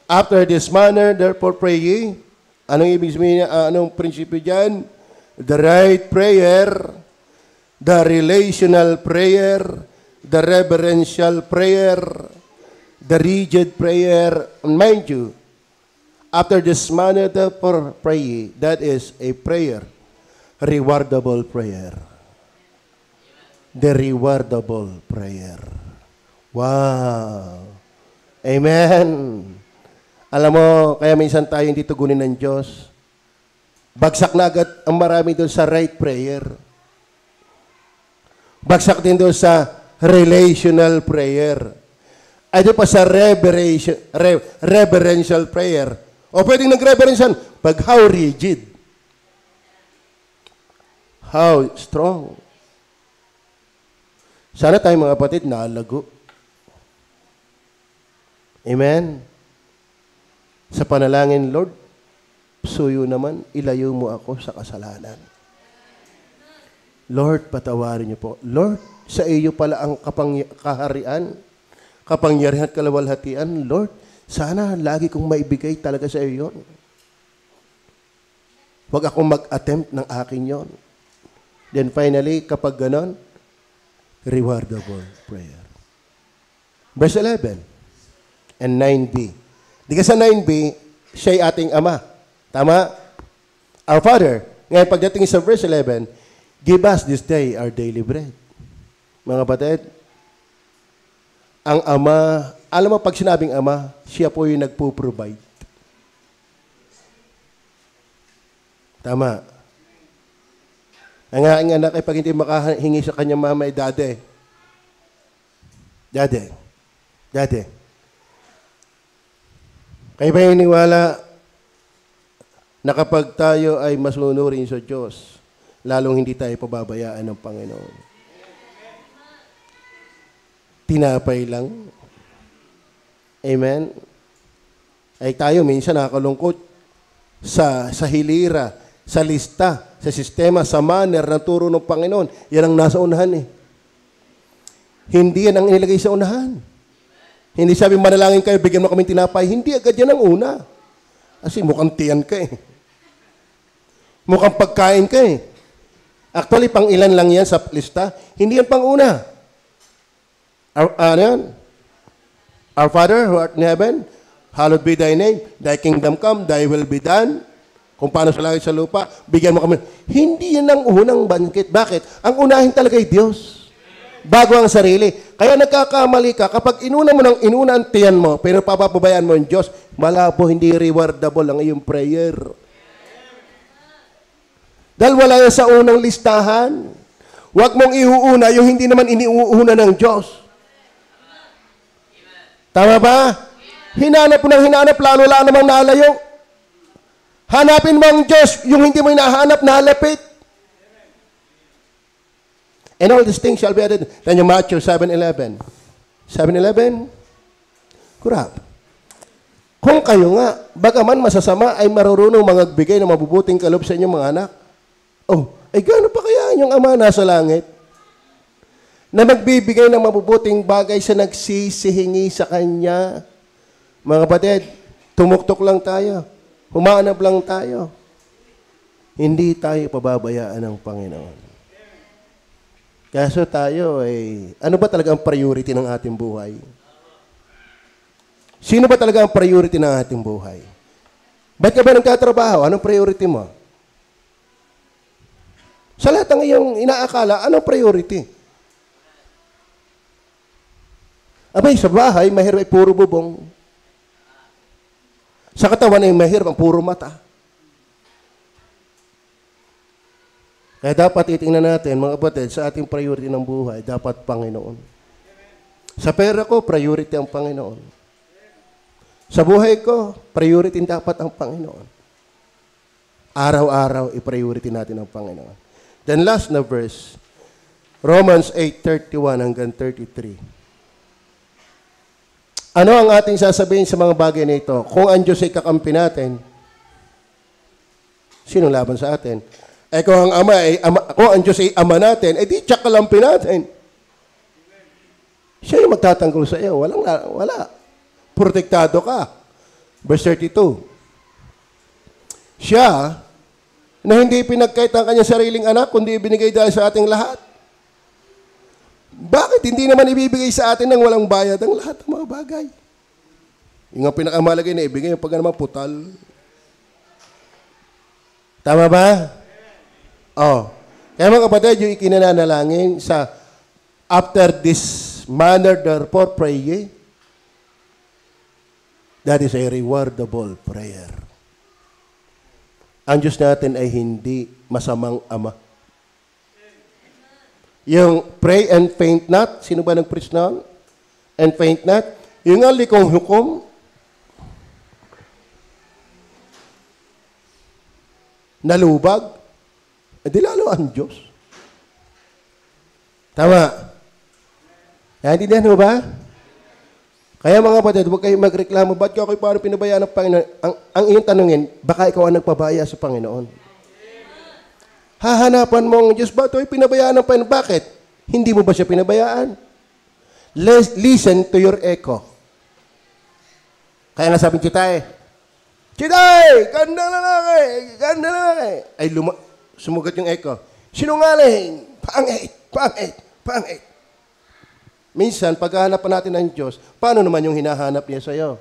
Speaker 1: After this manner, therefore pray ye. Anong ibig sabihin niya? Anong prinsipyo dyan? The right prayer, the relational prayer, the reverential prayer, the rigid prayer. And mind you, after this manner, therefore pray ye. That is a prayer, rewardable prayer. The rewardable prayer. Wow. Amen. Alam mo, kaya minsan tayo hindi tugunin ng Diyos. Bagsak na agad ang marami doon sa right prayer. Bagsak din doon sa relational prayer. Ay doon pa sa reverential prayer. O pwedeng nag-reverential. Pag how rigid. How strong. Sana tayo mga kapatid nalago. Amen. Sa panalangin, Lord, suyo naman, ilayo mo ako sa kasalanan. Lord, patawarin niyo po. Lord, sa iyo pala ang kaharian, kapangyarihan at kalawalhatian. Lord, sana lagi kong maibigay talaga sa iyo yun. Huwag akong mag-attempt ng akin yon. Then finally, kapag ganon, rewardable prayer. Verse 11 and 9b. Di ka sa 9b, siya'y ating Ama. Tama? Our Father. Ngayon, pagdating sa verse 11, give us this day our daily bread. Mga kapatid, ang Ama, alam mo pag sinabing Ama, siya po yung nagpo-provide. Tama. Ang aking anak ay pag hindi makahingi sa kanyang mama ay Daddy. Kayo ba yung iniwala na kapag tayo ay masunurin sa Diyos, lalong hindi tayo pababayaan ng Panginoon? Tinapay lang. Amen? Ay tayo minsan nakakalungkot sa hilira, sa lista, sa sistema, sa manner na turo ng Panginoon. Yan ang nasa unahan eh. Hindi yan ang inilagay sa unahan. Hindi sabi, manalangin kayo, bigyan mo kami tinapay. Hindi, agad yan ang una. Kasi mukhang tiyan ka eh. Mukhang pagkain ka eh. Actually, pang ilan lang yan sa lista. Hindi yan pang una. Ano yan? Our Father who art in heaven, hallowed be thy name. Thy kingdom come, thy will be done. Kung paano sa langit sa lupa, bigyan mo kami. Hindi yan ang unang banquet. Bakit? Ang unahin talaga ay Diyos. Bago ang sarili. Kaya nagkakamali ka, kapag inuna mo ng inuna ang tiyan mo, pero papapabayaan mo ang Diyos, malabo, hindi rewardable ang iyong prayer. Dahil wala yan sa unang listahan. Huwag mong iuuna yung hindi naman iniuuna ng Diyos. Tama ba? Hinanap mo ng hinanap, lalo lang namang nalayo. Hanapin mo ang Diyos, yung hindi mo hinahanap, nalapit. And all these things shall be added. Then yung Matthew 7:11. 7:11? Kurap. Kung kayo nga, bagaman masasama, ay marurunong magbigay ng mabubuting kaloob sa inyong mga anak. Oh, ay gaano pa kaya yung Ama nasa langit? Na magbibigay ng mabubuting bagay sa nagsisihingi sa Kanya. Mga kapatid, tumuktok lang tayo. Humanap lang tayo. Hindi tayo pababayaan ng Panginoon. Kaso tayo ay, ano ba talaga ang priority ng ating buhay? Sino ba talaga ang priority ng ating buhay? Ba't ka ba nagtatrabaho? Anong priority mo? Sa lahat ng iyong inaakala, anong priority? Abay, sa bahay, mahirap ay puro bubong. Sa katawan ay mahirap ang puro mata. Kaya dapat itingnan natin, mga kapatid, sa ating priority ng buhay, dapat Panginoon. Sa pera ko, priority ang Panginoon. Sa buhay ko, priority dapat ang Panginoon. Araw-araw, i-priority natin ang Panginoon. Then last na verse, Romans 8:31 hanggang 33. Ano ang ating sasabihin sa mga bagay na ito? Kung ang Diyos ay kakampi natin, sino laban sa atin? Eh kung ang Diyos ay Ama natin, eh di tiyak kalampi natin. Siya yung magtatanggol sa iyo. Wala. Protektado ka. Verse 32. Siya, na hindi pinagkait ang kanyang sariling anak, kundi ibinigay dahil sa ating lahat. Bakit hindi naman ibibigay sa atin ng walang bayad ang lahat ng mga bagay? Yung ang pinakamalagay na ibigay, yung pag naman putal. Tama ba? Oh. Kaya mga kapatid, yung ikinananalangin sa after this manner, therefore pray ye. That is a rewardable prayer. Ang Diyos natin ay hindi masamang Ama. Yung pray and faint not, sino ba nag-preach noon? And faint not. Yung nga likong hukom, nalubag, di lalo ang Diyos. Tama. Naintindihan mo ba? Kaya mga kapatid, huwag kayong magreklamo, ba't ka kayo paano pinabayaan ng Panginoon? Ang iyong tanungin, baka ikaw ang nagpabaya sa Panginoon. Hahanapan mo ang Diyos, ba't ay pinabayaan ng Panginoon? Bakit? Hindi mo ba siya pinabayaan? Listen to your echo. Kaya nga sabi kita Chitay! Ganda lalaki! Ganda lalaki! Ay, sumugat yung echo. Sinungaling! Pangit! Minsan, paghahanap pa natin ng Diyos, paano naman yung hinahanap niya sa'yo?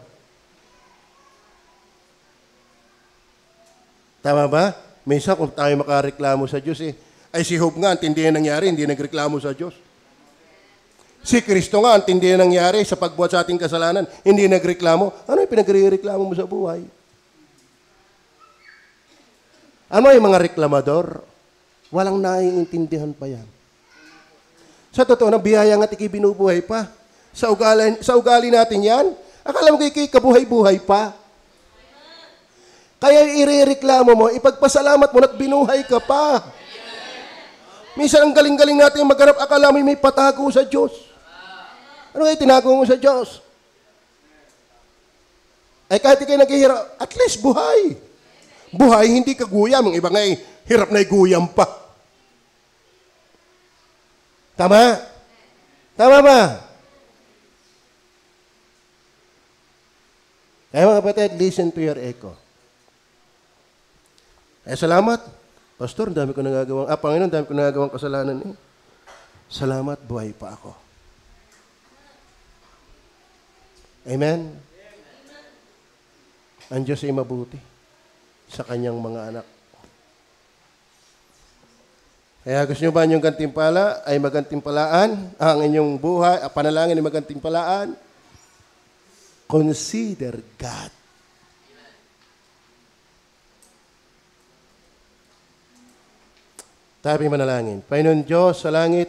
Speaker 1: Tama ba? Minsan, kung tayo makareklamo sa Diyos, ay si Job nga, antindi na nangyari, hindi nagreklamo sa Diyos. Si Kristo nga, antindi na nangyari sa pagbuhat sa ating kasalanan, hindi nagreklamo. Ano yung pinagre-reklamo mo sa buhay? Ano yung mga reklamador? Walang naiintindihan pa yan. Sa totoo, ng biyaya nga tiki binubuhay pa. Sa ugali natin yan, akala mo kay kabuhay-buhay pa. Kaya irereklamo mo, ipagpasalamat mo at binuhay ka pa. Minsan ang galing-galing natin maghanap, akala mo may patago sa Diyos. Ano kayo tinago mo sa Diyos? Ay kahit kayo naghihirap, at least buhay. Buhay, hindi kaguyam. Ang iba nga hirap na iguyam pa. Tama? Tama ba? Kaya mga kapatid, listen to your echo. Salamat. Pastor, dami ko nagagawang, Panginoon, dami ko nagagawang kasalanan Salamat, buhay pa ako. Amen? Ang Diyos ay mabuti sa kanyang mga anak. Kaya gusto nyo ba inyong gantimpala ay magantimpalaan? Ang inyong buhay, panalangin ay magantimpalaan? Consider God. Sabi manalangin, Panginoon Diyos sa langit,